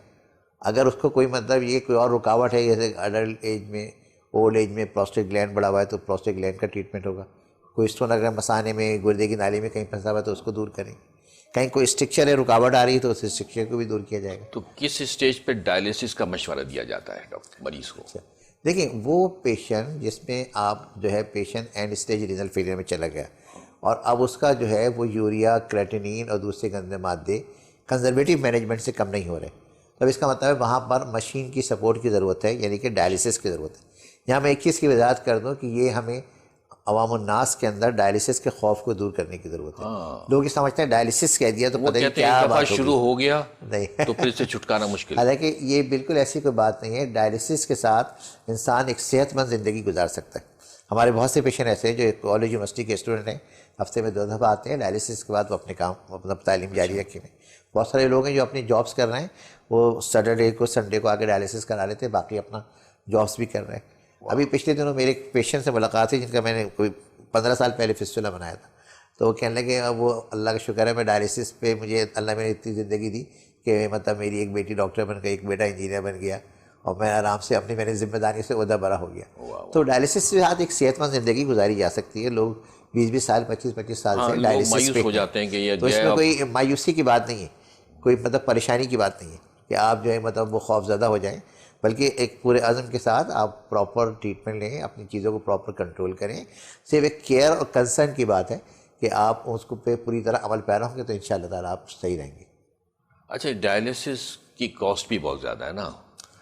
اگر اس کو کوئی مطلب یہ کوئی اور رکاوٹ ہے جیسے اڈلٹ ایج میں اولڈ ایج میں پروسٹیٹ گلینڈ بڑھا ہوا ہے تو پروسٹیٹ گلینڈ کا ٹریٹمنٹ ہوگا. کوئی اسٹون اگر مسانے میں گردے کی نالی میں کہیں پھنسا ہوا ہے تو اس کو دور کریں. کہیں کوئی اسٹرکچر ہے رکاوٹ آ رہی ہے تو اس اسٹرکچر کو بھی دور کیا جائے گا. تو کس اسٹیج پہ ڈائلیسس کا مشورہ دیا جاتا ہے ڈاکٹر مریض کو؟ دیکھیں وہ پیشنٹ جس میں آپ جو ہے patient and stage renal failure میں چلا گیا اور اب اس کا جو ہے وہ یوریا, کریٹینین اور دوسرے گندے مادے کنزرویٹو مینجمنٹ سے کم نہیں ہو رہے, تو اس کا مطلب ہے وہاں پر مشین کی سپورٹ کی ضرورت ہے, یعنی کہ ڈائلیسس کی ضرورت ہے. یہاں میں ایک چیز کی وضاحت کر دوں کہ یہ ہمیں عوام الناس کے اندر ڈائلیسس کے خوف کو دور کرنے کی ضرورت ہے. لوگ یہ سمجھتے ہیں ڈائلیسس کہہ دیا تو پتہ نہیں کیا بات شروع ہو گیا نہیں تو پھر اس سے چھٹکانا مشکل. حالانکہ یہ بالکل ایسی کوئی بات نہیں ہے. ڈائلیسس کے ساتھ انسان ایک صحت مند زندگی گزار سکتا ہے. ہمارے بہت سے پیشنٹ ایسے ہیں جو کالج یونیورسٹی کے اسٹوڈنٹ ہیں, ہفتے میں 2 دفعہ آتے ہیں, ڈائلیسس کے بعد وہ اپنے کام اپنا تعلیم جاری رکھے ہوئے. بہت سارے لوگ ہیں جو اپنی جابس کر رہے ہیں, وہ سیٹرڈے کو سنڈے کو آ کے ڈائلیسس کرا لیتے ہیں, باقی اپنا جابس بھی کر رہے ہیں. ابھی پچھلے دنوں میرے ایک پیشنٹ سے ملاقات ہوئی جن کا میں نے کوئی 15 سال پہلے فسٹولا بنایا تھا, تو وہ کہنے لگے وہ اللہ کا شکر ہے میں ڈائلیسس پہ مجھے اللہ میں نے اتنی زندگی دی کہ مطلب میری ایک بیٹی ڈاکٹر بن گئی, ایک بیٹا انجینئر بن گیا اور میں آرام سے اپنی میں نے ذمہ داری سے عہدہ برا ہو گیا. تو ڈائلیسس کے ساتھ ایک صحت مند زندگی گزاری جا سکتی ہے. لوگ 20 سال 25 سال سے ڈائلیسس پہ ہو جاتے ہیں کہ تو اس میں کوئی مایوسی کی بات نہیں ہے, کوئی مطلب پریشانی کی بات نہیں ہے کہ آپ جو ہے مطلب وہ خوف زدہ ہو جائیں, بلکہ ایک پورے عزم کے ساتھ آپ پراپر ٹریٹمنٹ لیں, اپنی چیزوں کو پراپر کنٹرول کریں. صرف ایک کیئر اور کنسرن کی بات ہے کہ آپ اس کو پہ پوری طرح عمل پیرا ہوں گے تو انشاءاللہ تعالیٰ آپ صحیح رہیں گے. اچھا, ڈائلیسس کی کاسٹ بھی بہت زیادہ ہے نا,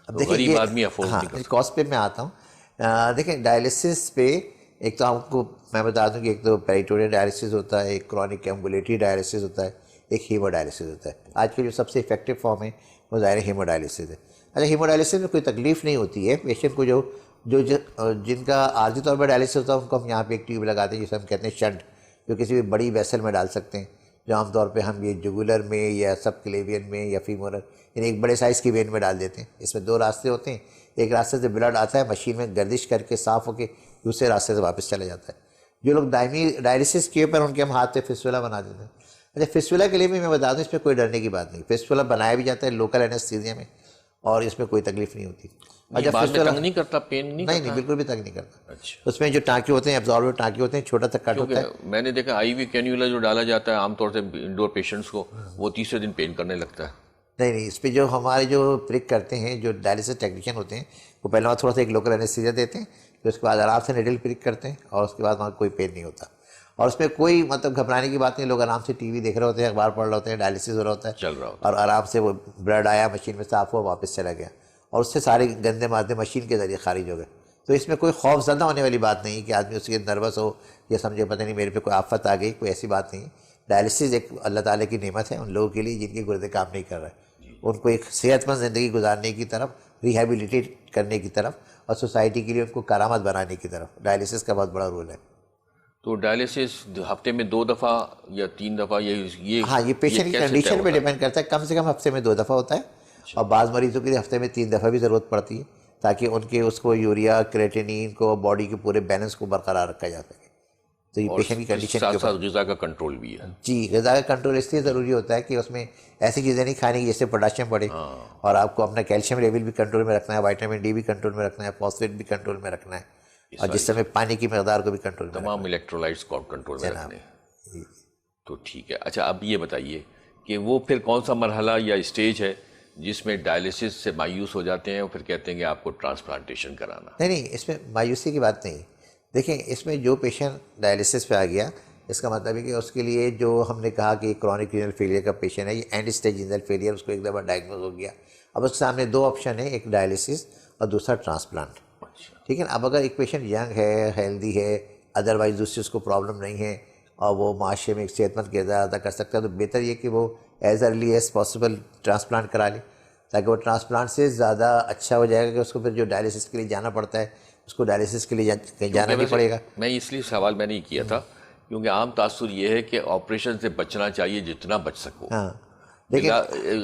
اب دیکھیں غریب آدمی افورڈ نہیں کر سکتا. کاسٹ پہ میں آتا ہوں. دیکھیں ڈائلیسس پہ ایک تو آپ کو میں بتا دوں کہ ایک تو پیریٹونیل ڈائلیسس ہوتا ہے, ایک کرونک ایمبولیٹری ڈائلیسس ہوتا ہے, ایک ہیمو ڈائلیسس ہوتا ہے. آج کے جو سب سے افیکٹو فارم ہے وہ ظاہر ہیمو ڈائلیسس ہے. اچھا, ہیمو ڈائلیسس میں کوئی تکلیف نہیں ہوتی ہے پیشنٹ کو. جن کا عارضی طور پر ڈائلیسس ہوتا ہے ان کو ہم یہاں پہ ایک ٹیوب لگاتے ہیں جسے ہم کہتے ہیں شنٹ, جو کسی بھی بڑی ویسل میں ڈال سکتے ہیں, جو عام طور پہ ہم یہ جگولر میں یا سب کلیوین میں یا فیمورل یعنی ایک بڑے سائز کی وین میں ڈال دیتے ہیں. اس میں 2 راستے ہوتے ہیں, ایک راستے سے بلڈ آتا ہے مشین میں گردش کر کے صاف ہو کے دوسرے راستے سے واپس چلا جاتا ہے. جو لوگ دائمی ڈائلیسس کیے پر ان کے ہم ہاتھ پہ فسٹولا بنا دیتے ہیں. اچھا, فسٹولا کے لیے بھی میں بتا دوں اس میں کوئی ڈرنے کی بات نہیں. فسٹولا بنایا بھی جاتا ہے لوکل اینستھیزیا میں اور اس میں کوئی تکلیف نہیں ہوتی. تنگ نہیں کرتا, پین نہیں بالکل بھی تنگ نہیں کرتا. اچھا, اس میں جو ٹانکے ہوتے ہیں ایبزاربر ٹانکے ہوتے ہیں, چھوٹا تک کٹ ہوتا ہے. میں نے دیکھا آئی وی کینیولا جو ڈالا جاتا ہے عام طور سے انڈور پیشنٹس کو, وہ تیسرے دن پین کرنے لگتا ہے. نہیں, اس پہ جو ہمارے جو پرک کرتے ہیں جو ڈائلیسس ٹیکنیشین ہوتے ہیں وہ پہلے وہاں تھوڑا سا ایک لوکل اینستھیزیا دیتے ہیں, پھر اس کے بعد آرام سے نیڈل پرک کرتے ہیں اور اس کے بعد وہاں کوئی پین نہیں ہوتا. اور اس میں کوئی مطلب گھبرانے کی بات نہیں. لوگ آرام سے ٹی وی دیکھ رہے ہوتے ہیں, اخبار پڑھ رہے ہوتے ہیں, ڈائلیسس ہو رہا ہوتا ہے, چل رہا ہوتا ہے, اور آرام سے وہ بلڈ آیا مشین میں صاف ہوا واپس چلا گیا اور اس سے سارے گندے مادے مشین کے ذریعے خارج ہو گئے. تو اس میں کوئی خوف زدہ ہونے والی بات نہیں کہ آدمی اس کے نروس ہو یا سمجھے پتہ نہیں میرے پہ کوئی آفت آ گئی, کوئی ایسی بات نہیں. ڈائلیسس ایک اللہ تعالیٰ کی نعمت ہے ان لوگوں کے لیے جن کے گردے کام نہیں کر رہے. ان کو ایک صحت مند زندگی گزارنے کی طرف, ریہیبلیٹیٹ کرنے کی طرف اور سوسائٹی کے لیے ان کو کارآمد بنانے کی طرف ڈائلیسس کا بہت بڑا رول ہے. تو ڈائلیسس ہفتے میں 2 دفعہ یا 3 دفعہ یہ ہاں, یہ پیشنٹ کی کنڈیشن پہ ڈیپینڈ کرتا ہے. کم سے کم ہفتے میں 2 دفعہ ہوتا ہے, اور بعض مریضوں کے لیے ہفتے میں 3 دفعہ بھی ضرورت پڑتی ہے تاکہ ان کے اس کو یوریا, کریٹینین کو, باڈی کے پورے بیلنس کو برقرار رکھا جا سکے. تو یہ پیشنٹ کی کنڈیشن کے ساتھ غذا کا کنٹرول بھی ہے. جی, غذا کا کنٹرول اس لیے ضروری ہوتا ہے کہ اس میں ایسی چیزیں نہیں کھانی جیسے پوٹاشیم بڑھے, اور آپ کو اپنا کیلشیم لیول بھی کنٹرول میں رکھنا ہے, وائٹامن ڈی بھی کنٹرول میں رکھنا ہے, فاسفیٹ بھی کنٹرول میں رکھنا ہے. اور جس میں پانی کی مقدار کو بھی کنٹرول میں تمام الیکٹرولائٹس کو کنٹرول میں جناب۔ رکھنے. تو ٹھیک ہے. اچھا اب یہ بتائیے کہ وہ پھر کون سا مرحلہ یا اسٹیج ہے جس میں ڈائلیسس سے مایوس ہو جاتے ہیں اور پھر کہتے ہیں کہ آپ کو ٹرانسپلانٹیشن کرانا؟ نہیں، اس میں مایوسی کی بات نہیں. دیکھیں اس میں جو پیشنٹ ڈائلیسس پہ آ گیا، اس کا مطلب ہے کہ اس کے لیے جو ہم نے کہا کہ کرونک رینل فیلئر کا پیشنٹ ہے، یہ اینڈ اسٹیج رینل فیلئر، اس کو ایک دفعہ ڈائگنوز ہو گیا. اب اس کے سامنے دو آپشن ہیں، ایک ڈائلیسس اور دوسرا ٹرانسپلانٹ. ٹھیک ہے نا. اب اگر ایک پیشنٹ ینگ ہے، ہیلدی ہے، ادروائز دوسری اس کو پرابلم نہیں ہے اور وہ معاشرے میں ایک صحت مند کردار ادا کر سکتا ہے، تو بہتر یہ کہ وہ as early as possible transplant کرا لے، تاکہ وہ ٹرانسپلانٹ سے زیادہ اچھا ہو جائے گا کہ اس کو پھر جو ڈائلیسس کے لیے جانا پڑتا ہے اس کو ڈائلیسس کے لیے کہیں جانا نہیں پڑے گا. میں اس لیے سوال میں نے کیا تھا کیونکہ عام تاثر یہ ہے کہ آپریشن سے بچنا چاہیے جتنا بچ سکو. ہاں لیکن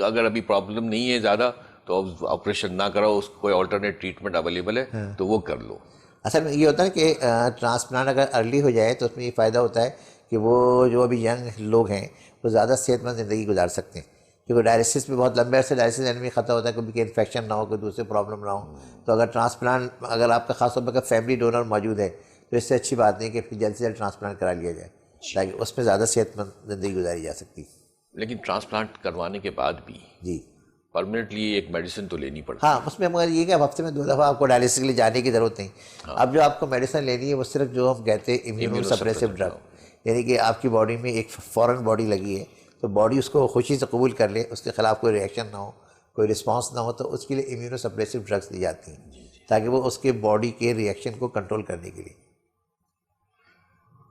اگر ابھی پرابلم نہیں ہے زیادہ تو آپریشن نہ کرو، اس کو کوئی آلٹرنیٹ ٹریٹمنٹ اویلیبل ہے تو وہ کر لو. اصل میں یہ ہوتا ہے کہ ٹرانسپلانٹ اگر ارلی ہو جائے تو اس میں یہ فائدہ ہوتا ہے کہ وہ جو ابھی ینگ لوگ ہیں وہ زیادہ صحت مند زندگی گزار سکتے ہیں، کیونکہ ڈائلیسس میں بہت لمبے عرصے ڈائلیسس لینے میں خطرہ ہوتا ہے کبھی کہ انفیکشن نہ ہو، کوئی دوسرے پرابلم نہ ہو. تو اگر ٹرانسپلانٹ اگر آپ کا خاص طور پر فیملی ڈونر موجود ہے تو اس سے اچھی بات نہیں کہ پھر جلد سے جلد ٹرانسپلانٹ کرا لیا جائے تاکہ اس میں زیادہ صحت مند زندگی گزاری جا سکتی. لیکن ٹرانسپلانٹ کروانے کے بعد بھی جی پرماننٹلی ایک میڈیسن تو لینی پڑتی ہے. ہاں، اس میں مگر یہ کہ اب ہفتے میں 2 دفعہ آپ کو ڈائلیسس کے لیے جانے کی ضرورت نہیں. اب جو آپ کو میڈیسن لینی ہے وہ صرف جو ہم کہتے ہیں امیونو سپریسو ڈرگ، یعنی کہ آپ کی باڈی میں ایک فورن باڈی لگی ہے تو باڈی اس کو خوشی سے قبول کر لے، اس کے خلاف کوئی ریئیکشن نہ ہو، کوئی رسپانس نہ ہو، تو اس کے لیے امیونو سپریسو ڈرگس دی جاتی ہیں تاکہ وہ اس کے باڈی کے ریئیکشن کو کنٹرول کرنے کے لیے.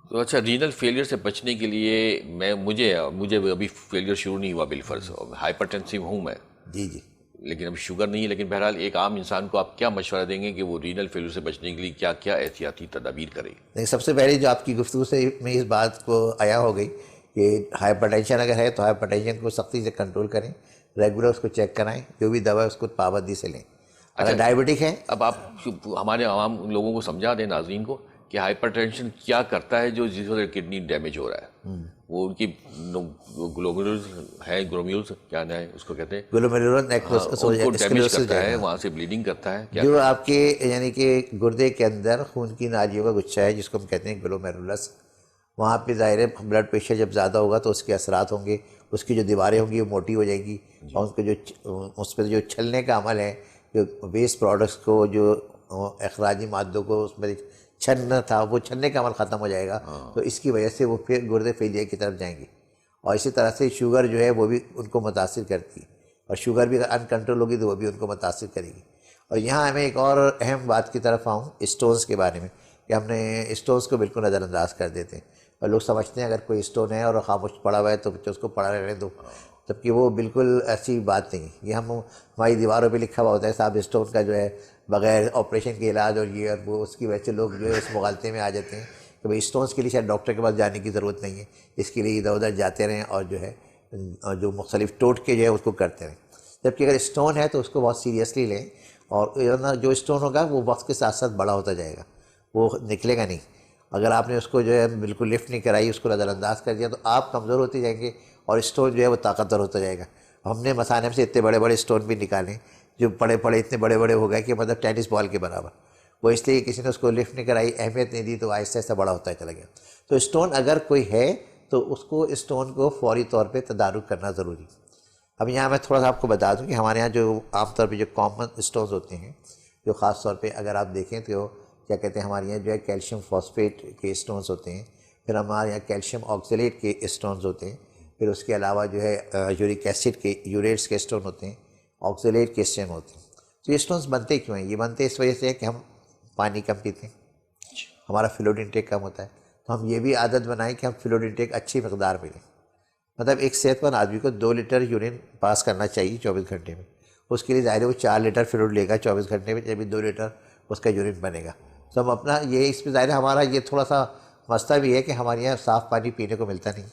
تو اچھا، رینل فیلئر سے بچنے کے لیے مجھے ابھی فیلئر شروع نہیں ہوا بالفرض، ہائپر ٹینسو ہوں میں، جی جی لیکن اب شوگر نہیں ہے. لیکن بہرحال ایک عام انسان کو آپ کیا مشورہ دیں گے کہ وہ رینل فیلئر سے بچنے کے لیے کیا کیا احتیاطی تدابیر کرے؟ لیکن سب سے پہلے جو آپ کی گفتگو سے میں اس بات کو آیا ہو گئی کہ ہائپر ٹینشن اگر ہے تو ہائپر ٹینشن کو سختی سے کنٹرول کریں، ریگولر اس کو چیک کرائیں، جو بھی دوا ہے اس کو پابندی سے لیں. اگر ڈائبٹک ہے، اب آپ ہمارے عوام لوگوں کو سمجھا دیں، ناظرین کو، کہ ہائپر ٹینشن کیا کرتا ہے جو جس وجہ سے کڈنی ڈیمیج ہو رہا ہے. وہ ان کی گلومیرولز ہے، گلومیرولز کیا ہے اس کو کہتے ہیں، گلومیرولر ڈیمیج کرتا ہے، وہاں سے بلیڈنگ کرتا ہے. جو آپ کے یعنی کہ گردے کے اندر خون کی نالیوں کا گچھا ہے جس کو ہم کہتے ہیں گلومیرولس، وہاں پہ ظاہر ہے بلڈ پریشر جب زیادہ ہوگا تو اس کے اثرات ہوں گے، اس کی جو دیواریں ہوں گی وہ موٹی ہو جائیں گی، اور اس پہ جو چھلنے کا عمل ہے، جو ویسٹ پروڈکٹس کو، جو اخراجی مادوں کو اس میں چھلنا تھا، وہ چھلنے کا عمل ختم ہو جائے گا. تو اس کی وجہ سے وہ پھر گردے فیلئر کی طرف جائیں گے. اور اسی طرح سے شوگر جو ہے وہ بھی ان کو متاثر کرتی ہے، اور شوگر بھی اگر ان کنٹرول ہوگی تو وہ بھی ان کو متاثر کرے گی. اور یہاں ہمیں ایک اور اہم بات کی طرف آؤں اسٹونز کے بارے میں، کہ ہم نے اسٹونز کو بالکل نظر انداز کر دیتے ہیں اور لوگ سمجھتے ہیں اگر کوئی اسٹون ہے اور خاموش پڑا ہوا ہے تو بچے اس کو پڑا رہنے دو، جبکہ وہ بالکل ایسی بات نہیں. یہ ہماری دیواروں پہ لکھا ہوا ہوتا ہے صاحب اسٹون کا جو ہے بغیر آپریشن کے علاج، اور یہ اور وہ، اس کی وجہ سے لوگ جو ہے اس مغالطے میں آ جاتے ہیں کہ بھئی اسٹونز کے لیے شاید ڈاکٹر کے پاس جانے کی ضرورت نہیں ہے، اس کے لیے ادھر ادھر جاتے رہیں اور جو ہے جو مختلف ٹوٹکے جو ہے اس کو کرتے رہیں. جبکہ اگر اسٹون ہے تو اس کو بہت سیریسلی لیں، اور جو اسٹون ہوگا وہ وقت کے ساتھ ساتھ بڑا ہوتا جائے گا، وہ نکلے گا نہیں. اگر آپ نے اس کو جو ہے بالکل لفٹ نہیں کرائی، اس کو نظر انداز کر دیا تو آپ کمزور ہوتے جائیں گے اور اسٹون جو ہے وہ طاقتور ہوتا جائے گا. ہم نے مثانب سے اتنے بڑے بڑے اسٹون بھی نکالے جو اتنے بڑے بڑے ہو گئے کہ مطلب ٹینس بال کے برابر. وہ اس لیے کسی نے اس کو لفٹ نہیں کرائی، اہمیت نہیں دی، تو آہستہ آہستہ بڑا ہوتا چلا گیا. تو اسٹون اگر کوئی ہے تو اس کو اسٹون کو فوری طور پہ تدارک کرنا ضروری. اب یہاں میں تھوڑا سا آپ کو بتا دوں کہ ہمارے یہاں جو عام طور پہ جو کامن اسٹونز ہوتے ہیں، جو خاص طور پہ اگر آپ دیکھیں تو کیا کہتے ہیں، ہمارے یہاں جو ہے کیلشیم فاسفیٹ کے اسٹونز ہوتے ہیں، پھر ہمارے یہاں کیلشیم آکسیلیٹ کے اسٹونز ہوتے ہیں، پھر اس کے علاوہ جو ہے یورک ایسڈ کے، یوریٹس کے اسٹون ہوتے ہیں، آکسیلیٹ کے اسٹون ہوتے ہیں. تو یہ اسٹونز بنتے کیوں ہیں؟ یہ بنتے اس وجہ سے کہ ہم پانی کم پیتے ہیں، ہمارا فلوئڈ انٹیک کم ہوتا ہے. تو ہم یہ بھی عادت بنائیں کہ ہم فلوئڈ انٹیک اچھی مقدار میں لیں. مطلب ایک صحت مند آدمی کو 2 لیٹر یورین پاس کرنا چاہیے 24 گھنٹے میں. اس کے لیے ظاہر ہے وہ 4 لیٹر فلوئڈ لے گا 24 گھنٹے میں، جبھی 2 لیٹر اس کا یورین بنے گا. تو ہم اپنا یہ اس میں ظاہر ہے ہمارا یہ تھوڑا سا مسئلہ بھی ہے کہ ہمارے یہاں صاف پانی پینے کو ملتا نہیں.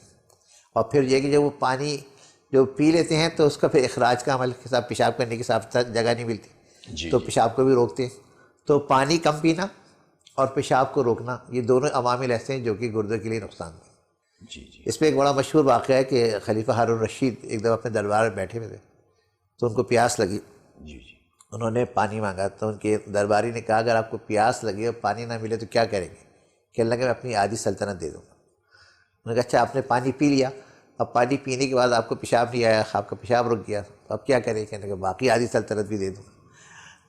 اور پھر یہ کہ جب وہ پانی جو پی لیتے ہیں تو اس کا پھر اخراج کا عمل کے ساتھ پیشاب کرنے کی صاف جگہ نہیں ملتی، تو پیشاب کو بھی روکتے ہیں. تو پانی کم پینا اور پیشاب کو روکنا، یہ دونوں عوامل ایسے ہیں جو کہ گردے کے لیے نقصان دہ. اس میں ایک بڑا مشہور واقعہ ہے کہ خلیفہ ہارون رشید ایک دفعہ اپنے دربار میں بیٹھے ہوئے تھے تو ان کو پیاس لگی. انہوں نے پانی مانگا تو ان کے درباری نے کہا اگر آپ کو پیاس لگے اور پانی نہ ملے تو کیا کریں گے؟ کہنے لگے میں اپنی آدھی سلطنت دے دوں گا۔ انہوں نے کہا اچھا آپ نے پانی پی لیا، اب پانی پینے کے بعد آپ کو پیشاب نہیں آیا، آپ کا پیشاب رک گیا، تو اب کیا کریں؟ کہنے لگے باقی آدھی سلطنت بھی دے دوں گا۔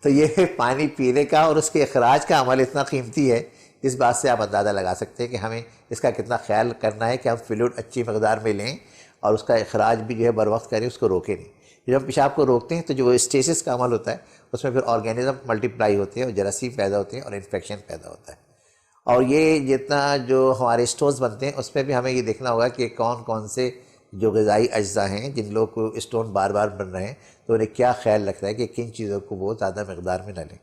تو یہ پانی پینے کا اور اس کے اخراج کا عمل اتنا قیمتی ہے، اس بات سے آپ اندازہ لگا سکتے ہیں کہ ہمیں اس کا کتنا خیال کرنا ہے کہ ہم فلوئڈ اچھی مقدار میں لیں اور اس کا اخراج بھی جو ہے بر وقت کریں، اس کو روکیں نہیں۔ جب ہم پیشاب کو روکتے ہیں تو جو اسٹیسس کا عمل ہوتا ہے اس میں پھر آرگینزم ملٹیپلائی ہوتے ہیں اور جراثیم پیدا ہوتے ہیں اور انفیکشن پیدا ہوتا ہے۔ اور یہ جتنا جو ہمارے اسٹونز بنتے ہیں اس پہ بھی ہمیں یہ دیکھنا ہوگا کہ کون کون سے جو غذائی اجزاء ہیں جن لوگوں کو اسٹون بار بار بن رہے ہیں تو انہیں کیا خیال رکھنا ہے کہ کن چیزوں کو وہ زیادہ مقدار میں نہ لیں۔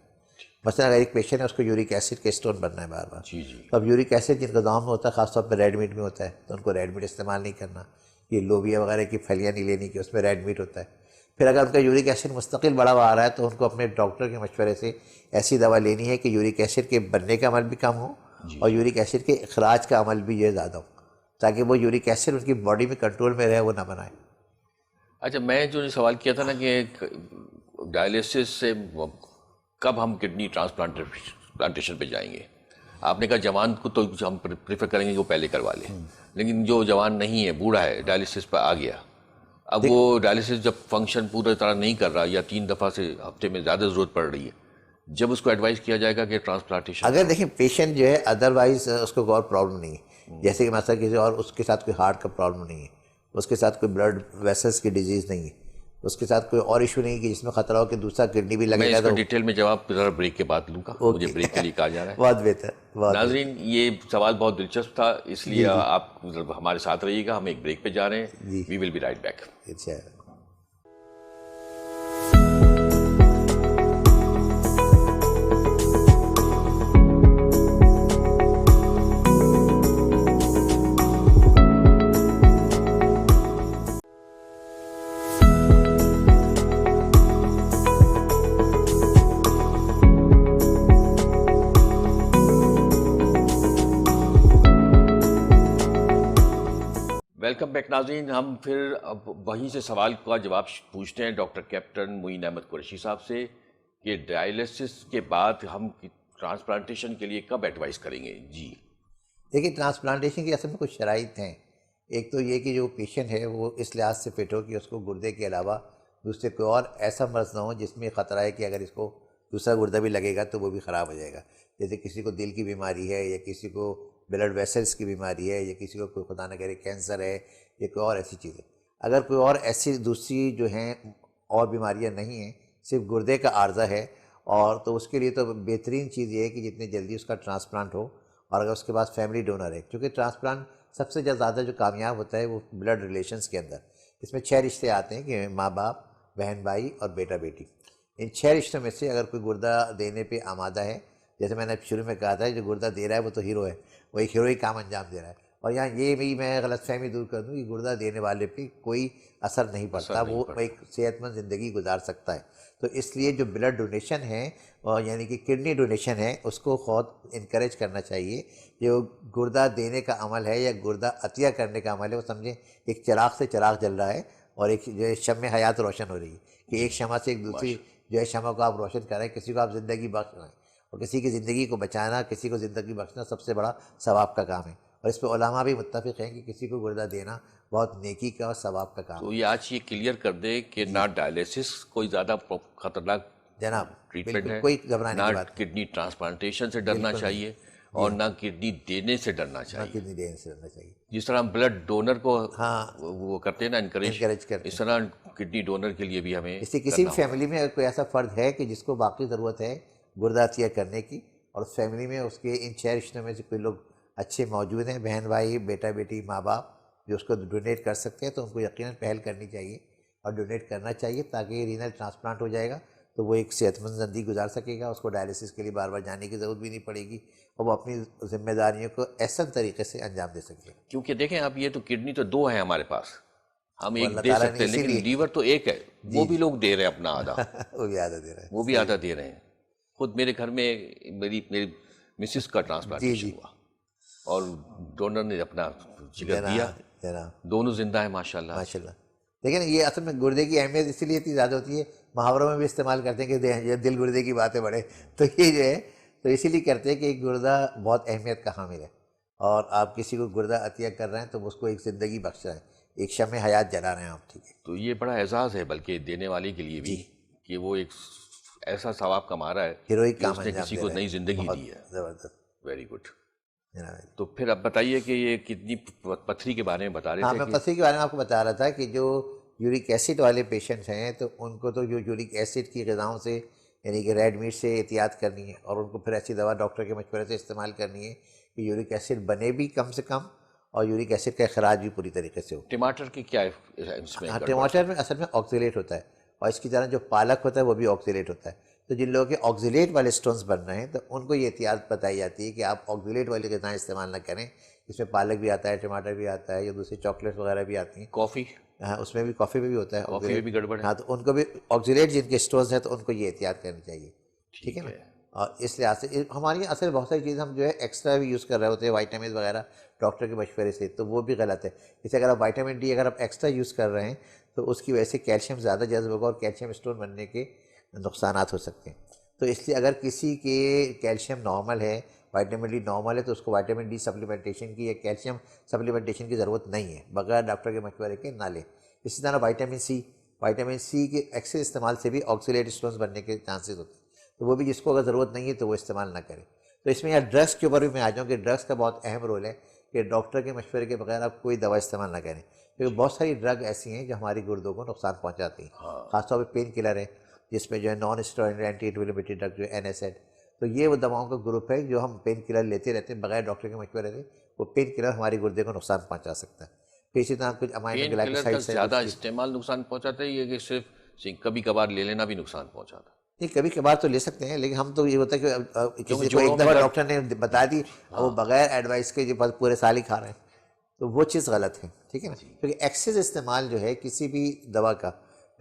مثلا اگر ایک پیشنٹ ہے اس کو یورک ایسڈ کے اسٹون بننا ہے بار بار، جی تو اب یورک ایسڈ جن غذاؤں میں ہوتا ہے، خاص طور پہ ریڈ میٹ میں ہوتا ہے، تو ان کو ریڈ میٹ استعمال نہیں کرنا، یہ لوبیا وغیرہ کی پھلیاں نہیں لینی کہ اس میں ریڈ میٹ ہوتا ہے۔ پھر اگر ان کا یورک ایسڈ مستقل بڑا ہوا آ رہا ہے تو ان کو اپنے ڈاکٹر کے مشورے سے ایسی دوا لینی ہے کہ یورک ایسڈ کے بننے کا عمل بھی کم ہو اور یورک ایسڈ کے اخراج کا عمل بھی یہ زیادہ ہو، تاکہ وہ یورک ایسڈ ان کی باڈی میں کنٹرول میں رہے، وہ نہ بنائے۔ اچھا، میں جو سوال کیا تھا نا کہ ڈائلیسس سے کب ہم کڈنی ٹرانسپلانٹیشن پہ جائیں گے؟ آپ نے کہا جوان کو تو ہم پریفر کریں گے کہ وہ پہلے کروا لیں، لیکن جو جوان نہیں ہے، بوڑھا ہے، ڈائلیسس پہ آ گیا، اب وہ ڈائلیسس جب فنکشن پورے طرح نہیں کر رہا یا 3 دفعہ سے ہفتے میں زیادہ ضرورت پڑ رہی ہے، جب اس کو ایڈوائز کیا جائے گا کہ ٹرانسپلانٹیشن؟ اگر دیکھیں پیشنٹ جو ہے ادروائز اس کو اور پرابلم نہیں ہے، جیسے کہ مثلا کسی اور اس کے ساتھ کوئی ہارٹ کا پرابلم نہیں ہے، اس کے ساتھ کوئی بلڈ ویسلس کی ڈیزیز نہیں ہے، اس کے ساتھ کوئی اور ایشو نہیں کہ جس میں خطرہ ہو کہ دوسرا کڈنی بھی لگے گا، میں اس کا ڈیٹیل میں جواب ذرا بریک کے بعد لوں گا، مجھے بریک کے لیے کہا جا رہا ہے۔ بہت بہتر، بہت ناظرین، یہ سوال بہت دلچسپ تھا، اس لیے آپ ہمارے ساتھ رہیے گا، ہم ایک بریک پہ جا رہے ہیں، وی ول بی رائٹ بیک۔ اچھا۔ ویلکم بیک ناظرین، ہم پھر اب وہیں سے سوال کا جواب پوچھتے ہیں ڈاکٹر کیپٹن معین احمد قریشی صاحب سے کہ ڈائلیسس کے بعد ہم ٹرانسپلانٹیشن کے لیے کب ایڈوائز کریں گے؟ جی دیکھیے، ٹرانسپلانٹیشن کی اصل میں کچھ شرائط ہیں۔ ایک تو یہ کہ جو پیشنٹ ہے وہ اس لحاظ سے فٹ ہو کہ اس کو گردے کے علاوہ دوسرے کوئی اور ایسا مرض نہ ہو جس میں خطرہ ہے کہ اگر اس کو دوسرا گردہ بھی لگے گا تو وہ بھی خراب ہو جائے گا، جیسے کسی کو دل کی بیماری ہے یا کسی کو بلڈ ویسلس کی بیماری ہے یا کسی کو کوئی خدا نہ کرے کینسر ہے یا کوئی اور ایسی چیز ہے۔ اگر کوئی اور ایسی دوسری جو ہیں اور بیماریاں نہیں ہیں، صرف گردے کا عارضہ ہے، اور تو اس کے لیے تو بہترین چیز یہ ہے کہ جتنی جلدی اس کا ٹرانسپلانٹ ہو، اور اگر اس کے پاس فیملی ڈونر ہے، کیونکہ ٹرانسپلانٹ سب سے زیادہ جو کامیاب ہوتا ہے وہ بلڈ ریلیشنز کے اندر، اس میں 6 رشتے آتے ہیں کہ ماں باپ، بہن بھائی اور بیٹا بیٹی۔ ان 6 رشتوں میں سے اگر کوئی گردہ دینے پہ آمادہ ہے، جیسے میں نے شروع میں کہا تھا جو گردہ دے رہا ہے وہ تو ہیرو ہے، وہ ایک ہیروئی کام انجام دے رہا ہے، اور یہاں یہ بھی میں غلط فہمی دور کر دوں کہ گردہ دینے والے پہ کوئی اثر نہیں پڑتا، وہ ایک صحت مند زندگی گزار سکتا ہے۔ تو اس لیے جو بلڈ ڈونیشن ہے اور یعنی کہ کڈنی ڈونیشن ہے اس کو خود انکریج کرنا چاہیے۔ جو گردہ دینے کا عمل ہے یا گردہ عطیہ کرنے کا عمل ہے، وہ سمجھیں ایک چراغ سے چراغ جل رہا ہے اور ایک جو ہے شمع حیات روشن ہو رہی ہے کہ ایک شمع سے ایک دوسری جو ہے شمع کو آپ روشن کر رہے ہیں، کسی کو آپ زندگی بخش رہے ہیں، اور کسی کی زندگی کو بچانا، کسی کو زندگی بخشنا سب سے بڑا ثواب کا کام ہے، اور اس پہ علماء بھی متفق ہیں کہ کسی کو گردہ دینا بہت نیکی کا اور ثواب کا کام ہے۔ تو یہ آج یہ کلیئر کر دے کہ نہ ڈائلیسس کوئی زیادہ خطرناک جناب ٹریٹمنٹ بالکل ہے، کوئی گھبرانے کی نہ بات کڈنی ٹرانسپلانٹیشن سے ڈرنا چاہیے اور نہ کڈنی دینے سے ڈرنا چاہیے۔ کتنی دیر سے رہنا چاہیے، جس طرح ہم بلڈ ڈونر کو ہاں وہ کرتے ہیں نا انکریج، انکریج کرتے اس طرح کڈنی ڈونر کے لیے بھی ہمیں اس سے کسی بھی فیملی میں اگر کوئی ایسا فرد ہے کہ جس کو باقی ضرورت ہے گردہ عطیہ کرنے کی، اور اس فیملی میں اس کے ان 6 رشتوں میں سے کوئی لوگ اچھے موجود ہیں، بہن بھائی، بیٹا بیٹی، ماں باپ، جو اس کو ڈونیٹ کر سکتے ہیں، تو ان کو یقیناً پہل کرنی چاہیے اور ڈونیٹ کرنا چاہیے، تاکہ رینل ٹرانسپلانٹ ہو جائے گا تو وہ ایک صحت مند زندگی گزار سکے گا، اس کو ڈائلیسس کے لیے بار بار جانے کی ضرورت بھی نہیں پڑے گی، اور وہ اپنی ذمہ داریوں کو احسن طریقے سے انجام دے سکے گا۔ کیونکہ دیکھیں اب یہ تو کڈنی تو 2 ہیں ہمارے پاس، ہم وہ ایک اللہ دے تعالیٰ سکتے نے ہیں، اسی لیکن لیے لیور تو ایک ہے، وہ بھی لوگ دے رہے ہیں اپنا آدھا، وہ بھی آدھا دے رہا ہے، وہ بھی آدھا دے رہے ہیں۔ خود میرے گھر میں میری مسز کا ٹرانسپلانٹیشن ہوا اور ڈونر نے اپنا جگر دیا، جناب دونوں زندہ ہیں ماشاءاللہ۔ ماشاء اللہ۔ لیکن یہ اصل میں گردے کی اہمیت اسی لیے اتنی زیادہ ہوتی ہے محاوروں میں بھی استعمال کرتے ہیں کہ یہ دل گردے کی باتیں بڑھے، تو یہ جو ہے تو اسی لیے کرتے ہیں کہ ایک گردہ بہت اہمیت کا حامل ہے، اور آپ کسی کو گردہ عطیہ کر رہے ہیں تو اس کو ایک زندگی بخش رہے ہیں، ایک شمع حیات جلا رہے ہیں آپ، ٹھیک ہے. تو یہ بڑا اعزاز ہے بلکہ دینے والے کے لیے بھی، کہ وہ ایک ایسا ثواب کما رہا ہے ہیروئک کہ کام اس نے انجام کسی دے کو رہے نئی ہیں. زندگی بہت دی ہے. زبردست ویری گڈ. جناب. تو پھر اب بتائیے کہ یہ کتنی پتھری کے بارے میں بتا رہے ہاں، تھے میں کہ پتھری کے بارے میں آپ کو بتا رہا تھا کہ جو یورک ایسڈ والے پیشنٹس ہیں تو ان کو تو جو یورک ایسڈ کی غذاؤں سے یعنی کہ ریڈ میٹ سے احتیاط کرنی ہے، اور ان کو پھر ایسی دوا ڈاکٹر کے مشورے سے استعمال کرنی ہے کہ یورک ایسڈ بنے بھی کم سے کم اور یورک ایسڈ کا اخراج بھی پوری طریقے سے ہو. ٹماٹر کی کیا اس میں ہاں، گڑبڑ؟ ٹماٹر میں اصل میں آکزیلیٹ ہوتا ہے، اور اس کی طرح جو پالک ہوتا ہے وہ بھی آکزیلیٹ ہوتا ہے. تو جن لوگوں کے آکزیلیٹ والے اسٹونز بن رہے ہیں تو ان کو یہ احتیاط بتائی جاتی ہے کہ آپ آکزیلیٹ والی غذائیں استعمال نہ کریں. اس میں پالک بھی آتا ہے، ٹماٹر بھی آتا ہے، یا دوسری چاکلیٹس وغیرہ بھی آتی ہیں. کافی؟ ہاں، اس میں بھی کافی میں بھی ہوتا ہے کافی میں بھی گڑبڑ ہے؟ ہاں، تو ان کو بھی آکزیلیٹ جن کے اسٹونز ہیں تو ان کو یہ احتیاط کرنی چاہیے، ٹھیک ہے نا. اور اس لحاظ سے ہماری اصل بہت ساری چیزیں ہم جو ہے ایکسٹرا بھی یوز کر رہے ہوتے ہیں، وائٹامنز وغیرہ ڈاکٹر کے مشورے سے، تو وہ بھی غلط ہے. جیسے اگر آپ وائٹامن ڈی اگر آپ ایکسٹرا یوز کر رہے ہیں تو اس کی وجہ سے کیلشیم زیادہ جذب ہوگا اور کیلشیم اسٹون بننے کے نقصانات ہو سکتے ہیں. تو اس لیے اگر کسی کے کیلشیم نارمل ہے، وائٹامن ڈی نارمل ہے، تو اس کو وائٹامن ڈی سپلیمنٹیشن کی یا کیلشیم سپلیمنٹیشن کی ضرورت نہیں ہے، بغیر ڈاکٹر کے مشورے کے نہ لیں. اسی طرح وائٹامن سی کے ایکسس استعمال سے بھی آکسیلیٹ اسٹونز بننے کے چانسز ہوتے ہیں، تو وہ بھی جس کو اگر ضرورت نہیں ہے تو وہ استعمال نہ کرے. تو اس میں یہاں ڈرگس کے اوپر بھی میں آ جاؤں کہ ڈرگس کا بہت اہم رول ہے کہ ڈاکٹر کے مشورے کے بغیر آپ کوئی دوا استعمال نہ کریں، کیونکہ بہت ساری ڈرگ ایسی ہیں جو ہماری گردوں کو نقصان پہنچاتی ہیں. خاص طور پہ پین کلر ہے، جس میں جو ہے non steroid anti inflammatory drug جو ہے NSAID، تو یہ وہ دواؤں کا گروپ ہے جو ہم پین کلر لیتے رہتے ہیں بغیر ڈاکٹر کے مشورے سے. وہ پین کلر ہماری گردے کو نقصان پہنچا سکتا ہے. پھر اسی طرح کچھ امائنو پین کلر کا گلائکوسائڈس ہیں زیادہ استعمال نقصان پہنچاتا ہے، یہ کہ صرف کبھی کبھار لے لینا بھی نقصان پہنچاتا ہے؟ نہیں، کبھی کبھار تو لے سکتے ہیں، لیکن ہم تو یہ ہوتا ہے کہ کسی کو جوڑوں ایک میں دفعہ درد، ڈاکٹر نے بتا دی اور وہ بغیر ایڈوائس کے جو پورے سال ہی کھا رہے ہیں تو وہ چیز غلط ہے، ٹھیک ہے نا. کیونکہ ایکسیس استعمال جو ہے کسی بھی دوا کا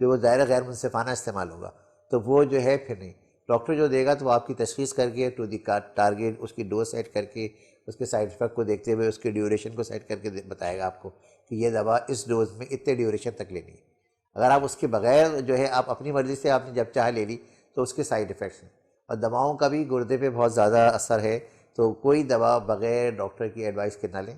جو وہ ظاہر غیر منصفانہ استعمال ہوگا تو وہ جو ہے پھر نہیں. ڈاکٹر جو دے گا تو وہ آپ کی تشخیص کر کے ٹو دی ٹارگیٹ اس کی ڈوز سیٹ کر کے اس کے سائڈ افیکٹ کو دیکھتے ہوئے اس کی ڈیوریشن کو سیٹ کر کے بتائے گا آپ کو کہ یہ دوا اس ڈوز میں اتنے ڈیوریشن تک لینی ہے. اگر آپ اس کے بغیر جو ہے آپ اپنی مرضی سے آپ نے جب چاہ لے لی تو اس کے سائیڈ ایفیکٹس ہیں. اور دواؤں کا بھی گردے پہ بہت زیادہ اثر ہے، تو کوئی دوا بغیر ڈاکٹر کی ایڈوائس کے نہ لیں،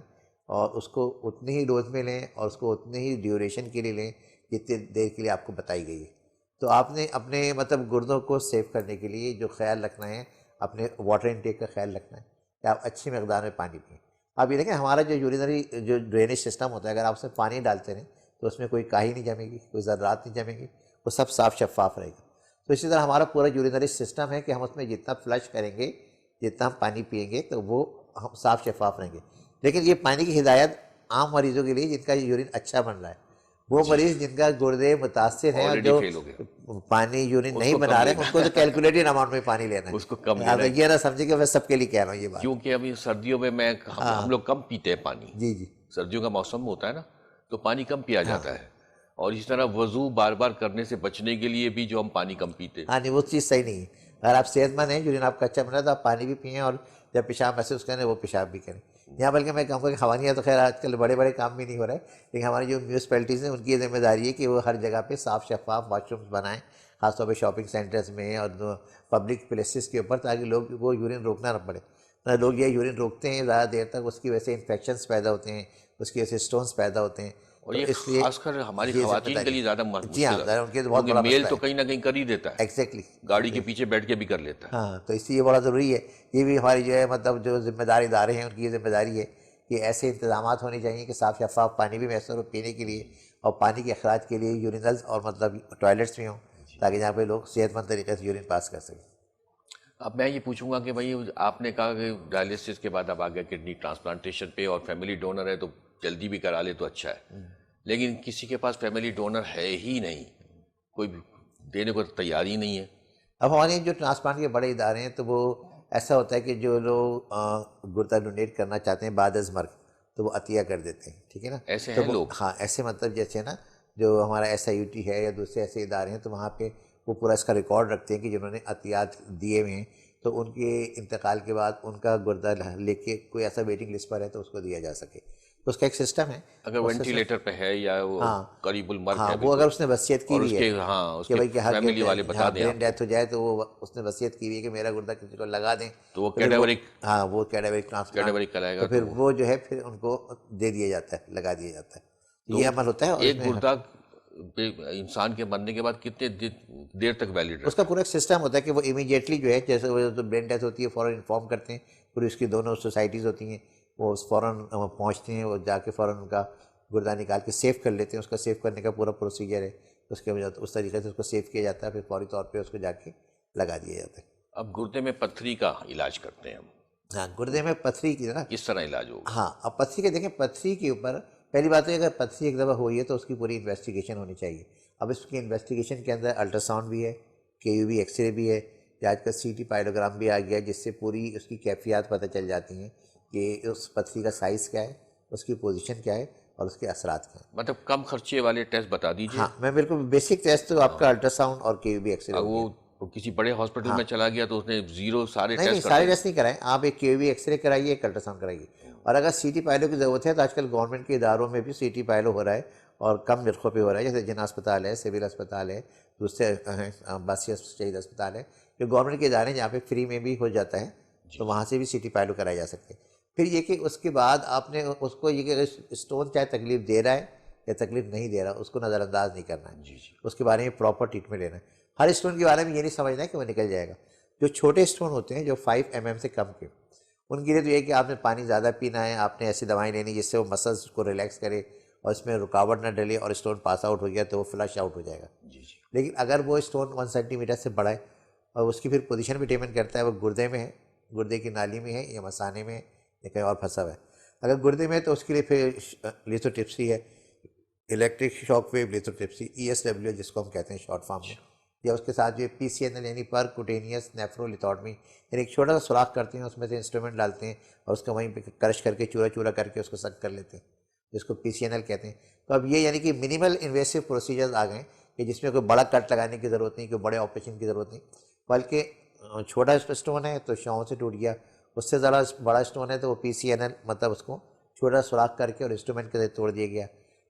اور اس کو اتنی ہی ڈوز میں لیں اور اس کو اتنے ہی ڈیوریشن کے لیے لیں جتنی دیر کے لیے آپ کو بتائی گئی ہے. تو آپ نے اپنے مطلب گردوں کو سیو کرنے کے لیے جو خیال رکھنا ہے، اپنے واٹر انٹیک کا خیال رکھنا ہے کہ آپ اچھی مقدار میں پانی پئیں. آپ یہ دیکھیں ہمارا جو یورینری جو ڈرینیج سسٹم ہوتا ہے، اگر آپ اس میں پانی ڈالتے رہیں تو اس میں کوئی کاہی نہیں جمے گی، کوئی ذرات نہیں جمے گی، وہ سب صاف شفاف رہے گا. تو اسی طرح ہمارا پورا یورینری سسٹم ہے کہ ہم اس میں جتنا فلش کریں گے، جتنا ہم پانی پئیں گے تو وہ ہم صاف شفاف رہیں گے. لیکن یہ پانی کی ہدایت عام مریضوں کے لیے جن کا یورین اچھا بن رہا ہے. وہ مریض جن کا گردے متاثر ہیں اور جو پانی یورین نہیں بنا رہے ہیں ان کو تو کیلکولیٹڈ اماؤنٹ میں پانی لینا ہے. اس کو کم لینا ہے. یہ نہ سمجھے کہ میں سب کے لیے کہہ رہا ہوں یہ بات، کیونکہ ابھی سردیوں میں ہم لوگ کم پیتے ہیں پانی. جی جی، سردیوں کا موسم ہوتا ہے نا تو پانی کم پیا جاتا ہے، اور اسی طرح وضو بار بار کرنے سے بچنے کے لیے بھی جو ہم پانی کم پیتے. ہاں نہیں، وہ چیز صحیح نہیں ہے. اگر آپ صحت مند ہیں، یورین آپ کا اچھا بن رہا ہے تو آپ پانی بھی پئیں اور جب پیشاب محسوس کریں وہ پیشاب بھی کریں. یہاں بلکہ میں کہوں گا کہ خوانیاں تو خیر آج کل بڑے بڑے کام بھی نہیں ہو رہے، لیکن ہماری جو میونسپلٹیز ہیں ان کی یہ ذمہ داری ہے کہ وہ ہر جگہ پہ صاف شفاف واش رومز بنائیں، خاص طور پہ شاپنگ سینٹرز میں اور پبلک پلیسز کے اوپر، تاکہ لوگ کو یورین روکنا نہ پڑے. لوگ یہ یورین روکتے ہیں زیادہ دیر تک، اس کی وجہ سے انفیکشنز پیدا ہوتے ہیں، اس کی وجہ سے اسٹونز پیدا ہوتے ہیں. اور یہ خاص کر ہماری خواتین کے لیے زیادہ جی ہاں، مشکل ہے، ان کے بہت بڑا میل مسئلہ تو ہے. کہیں نہ کہیں کر ہی دیتا ہے، ایگزیکٹلی، گاڑی کے پیچھے بیٹھ کے بھی کر لیتا ہے. ہاں، تو اس لیے یہ بڑا ضروری ہے. یہ بھی ہماری جو ہے مطلب جو ذمہ دار ادارے ہیں ان کی یہ ذمہ داری ہے کہ ایسے انتظامات ہونے چاہیے کہ صاف شفاف پانی بھی میسر ہو پینے کے لیے، اور پانی کے اخراج کے لیے یورینلز اور مطلب ٹوائلٹس بھی ہوں، تاکہ جہاں پہ لوگ صحت مند طریقے سے یورین پاس کر سکیں. اب میں یہ پوچھوں گا کہ بھائی آپ نے کہا کہ ڈائلسس کے بعد اب آ گیا کڈنی ٹرانسپلانٹیشن پہ، اور فیملی ڈونر ہے تو جلدی بھی کرا لے تو اچھا ہے. لیکن کسی کے پاس فیملی ڈونر ہے ہی نہیں، کوئی بھی دینے کو تیار ہی نہیں ہے. اب ہمارے جو ٹرانسپلانٹ کے بڑے ادارے ہیں تو وہ ایسا ہوتا ہے کہ جو لوگ گردہ ڈونیٹ کرنا چاہتے ہیں بعد از مرگ تو وہ عطیہ کر دیتے ہیں، ٹھیک ہے نا. ایسے ہیں لوگ؟ ہاں، ایسے مطلب جیسے نا جو ہمارا SIUT ہے یا دوسرے ایسے ادارے ہیں تو وہاں پہ وہ پورا اس کا ریکارڈ رکھتے ہیں کہ جنہوں نے عطیات دیے ہوئے ہیں تو ان کے انتقال کے بعد ان کا گردہ لے کے کوئی ایسا ویٹنگ لسٹ پر ہے تو اس کو دیا جا سکے. اس کا ایک سسٹم ہے. اگر وینٹیلیٹر پہ ہے یا وہ قریب المرگ ہے, وہ اگر اس نے وصیت کی ہوئی ہے کہ بھائی کہ فیملی والے بتا دیں, برین ڈیتھ ہو جائے تو وہ اس نے وصیت کی ہوئی ہے کہ میرا گردہ کسی کو لگا دیں, تو وہ کیڈیورک, وہ کیڈیورک ٹرانسپلانٹ کرائے گا, تو پھر وہ جو ہے پھر ان کو دے دیا جاتا ہے, لگا دیا جاتا ہے. یہ عمل ہوتا ہے. ایک گردہ انسان کے مرنے کے بعد کتنے دیر تک ویلڈ رہتا ہے؟ اس کا پورا ایک سسٹم ہوتا ہے کہ وہ امیڈیٹلی جو ہے, جیسے وہ برین ڈیتھ ہوتی ہے فوراً انفارم کرتے ہیں, پوری اس کی دونوں سوسائٹیز ہوتی ہیں, وہ فوراً پہنچتے ہیں, وہ جا کے فوراً ان کا گردہ نکال کے سیو کر لیتے ہیں. اس کا سیو کرنے کا پورا پروسیجر ہے, اس کے وجہ اس طریقے سے اس کو سیو کیا جاتا ہے, پھر فوری طور پہ اس کو جا کے لگا دیا جاتا ہے. اب گردے میں پتھری کا علاج کرتے ہیں ہم. ہاں, گردے میں پتھری کی نا کس طرح علاج ہوگا؟ ہاں, اب پتھری کے دیکھیں, پتھری کے اوپر پہلی بات ہے اگر پتھری ایک دفعہ ہوئی ہے تو اس کی پوری انویسٹیگیشن ہونی چاہیے. اب اس کی انویسٹیگیشن کے اندر الٹرا ساؤنڈ بھی ہے, KUV ایکس رے بھی ہے, یا آج کل CT پائلوگرام بھی آ گیا, جس سے پوری اس کی کیفیات پتہ چل جاتی ہیں کہ اس پتھری کا سائز کیا ہے, اس کی پوزیشن کیا ہے, اور اس کے اثرات کیا ہیں. مطلب کم خرچے والے ٹیسٹ بتا دیجیے. ہاں, میں بالکل بیسک ٹیسٹ تو آپ کا الٹرا ساؤنڈ اور KUV ایکس رے. وہ کسی بڑے ہاسپٹل میں چلا گیا تو اس نے زیرو سارے نہیں, سارے ٹیسٹ نہیں کرائیں آپ. ایک KUV ایکس رے کرائیے, ایک الٹرا ساؤنڈ کرائیے. اور اگر CT پائلو کی ضرورت ہے تو آج کل گورنمنٹ کے اداروں میں بھی CT پائلو ہو رہا ہے, اور کم نرخوں پہ ہو رہا ہے, جیسے جنا اسپتال ہے, سول اسپتال ہے, دوسرے عباسی شہید اسپتال ہے, جو گورنمنٹ کے ادارے ہیں جہاں پہ فری میں بھی ہو جاتا ہے, تو وہاں سے بھی CT پائلو کرائے جا سکتے ہیں. پھر یہ کہ اس کے بعد آپ نے اس کو یہ کہ اسٹون چاہے تکلیف دے رہا ہے یا تکلیف نہیں دے رہا, اس کو نظر انداز نہیں کرنا ہے. اس کے بارے میں پراپر ٹریٹمنٹ لینا ہے. ہر اسٹون کے بارے میں یہ نہیں سمجھنا ہے کہ وہ نکل جائے گا. جو چھوٹے اسٹون ہوتے ہیں جو 5 mm سے کم کے, ان کے لیے تو یہ کہ آپ نے پانی زیادہ پینا ہے, آپ نے ایسی دوائیں لینی جس سے وہ مسلس کو ریلیکس کرے اور اس میں رکاوٹ نہ ڈلے, اور اسٹون پاس آؤٹ ہو گیا تو وہ فلش آؤٹ ہو جائے گا. لیکن اگر وہ اسٹون 1 سینٹی میٹر سے بڑا ہے, اور اس کی پھر پوزیشن بھی ڈیپینڈ کرتا ہے وہ گردے میں ہے, گردے کی نالی میں ہے, یا مثانے میں ہے, یا کہیں اور پھنسا ہوا ہے. اگر گردے میں ہے تو اس کے لیے پھر لیتھوٹرپسی ہے, الیکٹرک شاک ویو لیتھوٹرپسی, ESW جس کو ہم کہتے ہیں شارٹ فارم میں, یا اس کے ساتھ جو PCNL یعنی پر کوٹینیس نیفرولیتھوٹمی, یعنی ایک چھوٹا سا سوراخ کرتے ہیں, اس میں سے انسٹرومنٹ ڈالتے ہیں اور اس کو وہیں پہ کرش کر کے چورا چورا کر کے اس کو سک کر لیتے ہیں, جس کو PCNL کہتے ہیں. تو اب یہ یعنی کہ منیمل انویسو پروسیجرز آ گئے کہ جس میں کوئی بڑا کٹ لگانے کی ضرورت نہیں, کوئی بڑے آپریشن کی ضرورت نہیں, بلکہ چھوٹا اسٹون ہے تو شاؤں سے ٹوٹ گیا, اس سے ذرا بڑا اسٹون ہے تو وہ PCNL مطلب اس کو چھوٹا سوراخ کر کے اور انسٹرومنٹ کے ذریعے توڑ دیا گیا.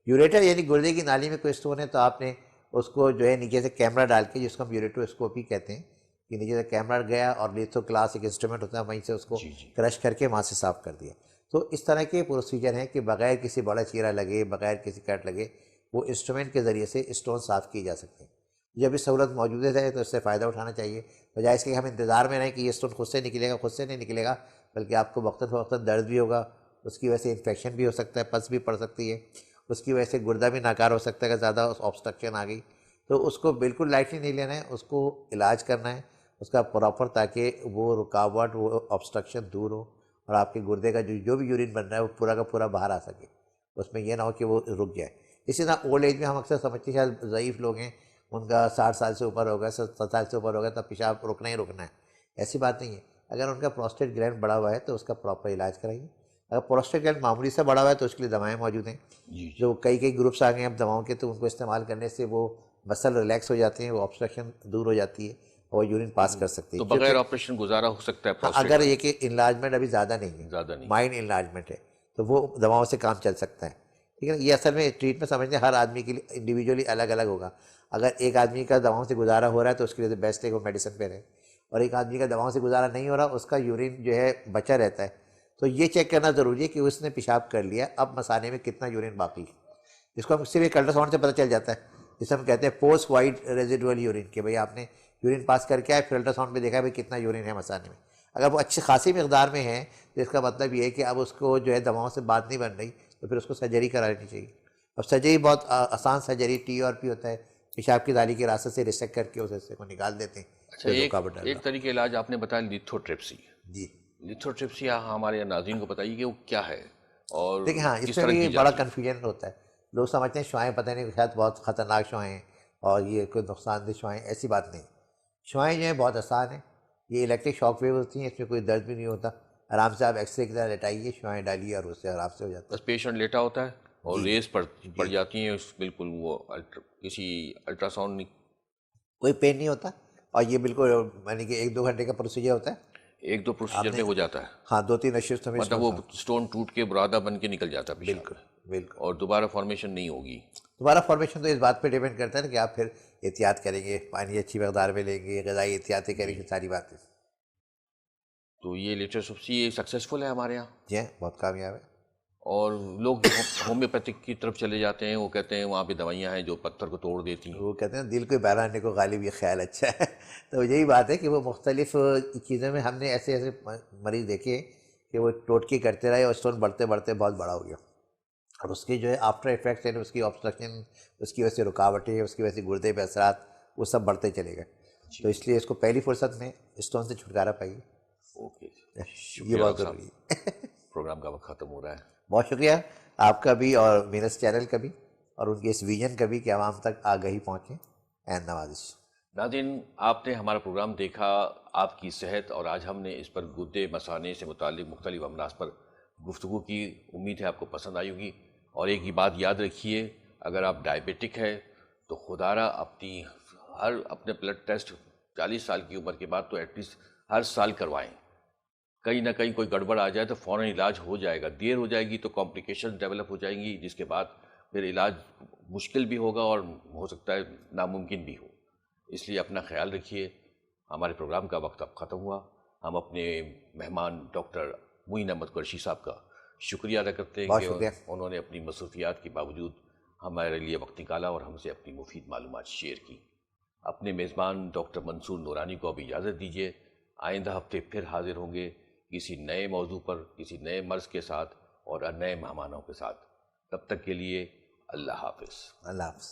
یوریٹر یعنی گردے کی نالی میں کوئی اسٹون ہے تو آپ نے اس کو جو ہے نیچے سے کیمرہ ڈال کے, جس کو ہم یوریٹروسکوپی کہتے ہیں, کہ نیچے سے کیمرہ گیا اور لیتھو کلاس ایک انسٹرومنٹ ہوتا ہے, وہیں سے اس کو کرش کر کے وہاں سے صاف کر دیا. تو اس طرح کے پروسیجر ہیں کہ بغیر کسی بڑا چیرا لگے, بغیر کسی کٹ لگے, وہ انسٹرومنٹ کے ذریعے سے اسٹون صاف کیے جا سکتے ہیں. جب اس سہولت موجود ہے تو اس سے فائدہ اٹھانا چاہیے, بجائے اس کے ہم انتظار میں رہیں کہ یہ اسٹون خود سے نکلے گا. خود سے نہیں نکلے گا, بلکہ آپ کو وقتاً فوقتاً درد بھی ہوگا, اس کی وجہ سے انفیکشن بھی ہو سکتا ہے, پس بھی پڑ سکتی ہے, اس کی وجہ سے گردہ بھی ناکار ہو سکتا ہے کہ زیادہ آبسٹرکشن آ گئی. تو اس کو بالکل لائٹلی نہیں لینا ہے, اس کو علاج کرنا ہے اس کا پراپر, تاکہ وہ رکاوٹ, وہ آبسٹرکشن دور ہو, اور آپ کے گردے کا جو بھی یورین بن رہا ہے وہ پورا کا پورا باہر آ سکے. اس میں یہ نہ ہو کہ وہ رک جائے. اسی طرح اولڈ ایج میں ہم اکثر سمجھتے ہیں شاید ضعیف لوگ ہیں, ان کا 60 سال سے اوپر ہوگا, 70 سال سے اوپر ہوگا, تب پیشاب رکنا ہی رکنا ہے. ایسی بات نہیں ہے. اگر ان کا پروسٹیٹ گلینڈ بڑا ہوا ہے تو اس کا پراپر علاج کرائیے. اگر پروسٹیٹ گلینڈ معمولی سے بڑا ہوا ہے تو اس کے لیے دوائیں موجود ہیں, جو کئی گروپس آ گئے ہیں اب دواؤں کے, تو ان کو استعمال کرنے سے وہ مسل ریلیکس ہو جاتے ہیں, وہ آبسٹرکشن دور ہو جاتی ہے, اور یورین پاس کر سکتے ہیں. تو بغیر آپریشن گزارا ہو سکتا ہے اگر یہ کہ انلارجمنٹ ابھی زیادہ نہیں ہے, زیادہ نہیں, مائنڈ انلارجمنٹ ہے, تو وہ دواؤں سے کام چل سکتا ہے. ٹھیک ہے نا. یہ اصل میں ٹریٹمنٹ سمجھتے ہیں ہر آدمی کے لیے انڈیویجولی الگ الگ ہوگا. اگر ایک آدمی کا دواؤں سے گزارا ہو رہا ہے تو اس کے لیے بیسٹ ہے وہ میڈیسن پہ رہے, اور ایک آدمی کا دواؤں سے گزارا نہیں ہو رہا, اس کا یورین جو ہے بچا رہتا ہے, تو یہ چیک کرنا ضروری ہے کہ اس نے پیشاب کر لیا, اب مثانے میں کتنا یورین باقی ہے, جس کو ہم صرف ایک الٹرا ساؤنڈ سے پتہ چل جاتا ہے, جسے ہم کہتے ہیں پوسٹ وائٹ ریزیڈول یورین, کہ بھئی آپ نے یورین پاس کر کے آئے, پھر الٹرا ساؤنڈ میں دیکھا بھئی کتنا یورین ہے مثانے میں. اگر وہ اچھی خاصی مقدار میں ہے تو اس کا مطلب یہ ہے کہ اب اس کو جو ہے دواؤں سے بات نہیں بن رہی, تو پھر اس کو سرجری کرا لینی چاہیے. اب سرجری بہت آسان سرجری TRP ہوتا ہے, پیشاب کی نالی کے راستے سے ریسیکٹ کر کے اس حصے کو نکال دیتے ہیں. اچھا, ایک طریقے علاج آپ نے بتایا لیتھوٹرپسی. جی, لیتھوٹرپسی ہمارے ناظرین کو بتائیے کہ وہ کیا ہے, اور دیکھیں ہاں اس میں بھی بڑا کنفیوژن ہوتا ہے. لوگ سمجھتے ہیں شعائیں پتہ نہیں شاید بہت خطرناک شعائیں ہیں اور یہ کوئی نقصان دہ شعائیں, ایسی بات نہیں. شعائیں جو ہیں بہت آسان ہیں, یہ الیکٹرک شاک ویو ہوتی ہیں, اس میں کوئی درد بھی نہیں ہوتا. آرام سے آپ ایکس رے کی طرح لٹائیے, شعائیں ڈالیے اور اس سے آرام سے ہو جاتا ہے. بس پیشنٹ لیٹا ہوتا ہے اور ریز پڑ جاتی ہیں بالکل, وہ کسی الٹرا ساؤنڈ نہیں, کوئی پین نہیں ہوتا, اور یہ بالکل یعنی کہ 1-2 گھنٹے کا پروسیجر ہوتا ہے. ایک دو پروسیجر میں ہو جاتا ہے؟ ہاں 2-3 نشستوں میں مطلب وہ اسٹون ٹوٹ کے برادہ بن کے نکل جاتا ہے پیشاب بالکل میں، بالکل. اور دوبارہ فارمیشن نہیں ہوگی؟ دوبارہ فارمیشن تو اس بات پہ ڈیپینڈ کرتا ہے نا کہ آپ پھر احتیاط کریں گے، پانی اچھی مقدار میں لیں گے، غذائی احتیاطیں کریں گے، ساری باتیں. تو یہ لیٹرسپسی سکسیزفل ہے ہمارے یہاں، جی ہاں بہت کامیاب ہے. اور لوگ ہومیوپیتھک کی طرف چلے جاتے ہیں، وہ کہتے ہیں وہاں پہ دوائیاں ہیں جو پتھر کو توڑ دیتی ہیں. وہ کہتے ہیں دل کو بہلانے کو غالب یہ خیال اچھا ہے. تو یہی بات ہے کہ وہ مختلف چیزوں میں ہم نے ایسے ایسے مریض دیکھے کہ وہ ٹوٹکی کرتے رہے اور اسٹون بڑھتے بڑھتے بہت بڑا ہو گیا، اور اس کی جو ہے آفٹر افیکٹس یعنی اس کی آبسٹرکشن، اس کی وجہ سے رکاوٹیں، اس کی وجہ سے گردے پہ اثرات، وہ سب بڑھتے چلے گئے. تو اس لیے اس کو پہلی فرصت میں اسٹون سے چھٹکارا پائیے. اوکے، یہ شکریہ بہت ڈاکٹر ضروری ہے. صاحب، پروگرام کا وقت ختم ہو رہا ہے. بہت شکریہ آپ کا بھی اور مینس چینل کا بھی، اور ان کے اس ویژن کا بھی کہ عوام تک آگہی پہنچے. این نوازش. ناظرین، آپ نے ہمارا پروگرام دیکھا، آپ کی صحت، اور آج ہم نے اس پر گردے مثانے سے متعلق مختلف امراض پر گفتگو کی. امید ہے آپ کو پسند آئی ہوگی. اور ایک ہی بات یاد رکھیے، اگر آپ ڈائبیٹک ہے تو خدارہ اپنے بلڈ ٹیسٹ 40 سال کی عمر کے بعد تو ایٹ لیسٹ ہر سال کروائیں. کہیں نہ کہیں کوئی گڑبڑ آ جائے تو فوراً علاج ہو جائے گا. دیر ہو جائے گی تو کمپلیکیشن ڈیولپ ہو جائیں گی، جس کے بعد پھر علاج مشکل بھی ہوگا اور ہو سکتا ہے ناممکن بھی ہو. اس لیے اپنا خیال رکھیے. ہمارے پروگرام کا وقت اب ختم ہوا. ہم اپنے مہمان ڈاکٹر معین احمد قریشی صاحب کا شکریہ ادا کرتے ہیں بہت کہ شکریہ. انہوں نے اپنی مصروفیات کے باوجود ہمارے لیے وقت نکالا اور ہم سے اپنی مفید معلومات شیئر کی. اپنے میزبان ڈاکٹر منصور نورانی کو اب اجازت دیجیے. آئندہ ہفتے پھر حاضر ہوں گے کسی نئے موضوع پر، کسی نئے مرض کے ساتھ اور نئے مہمانوں کے ساتھ. تب تک کے لیے اللہ حافظ. اللہ حافظ.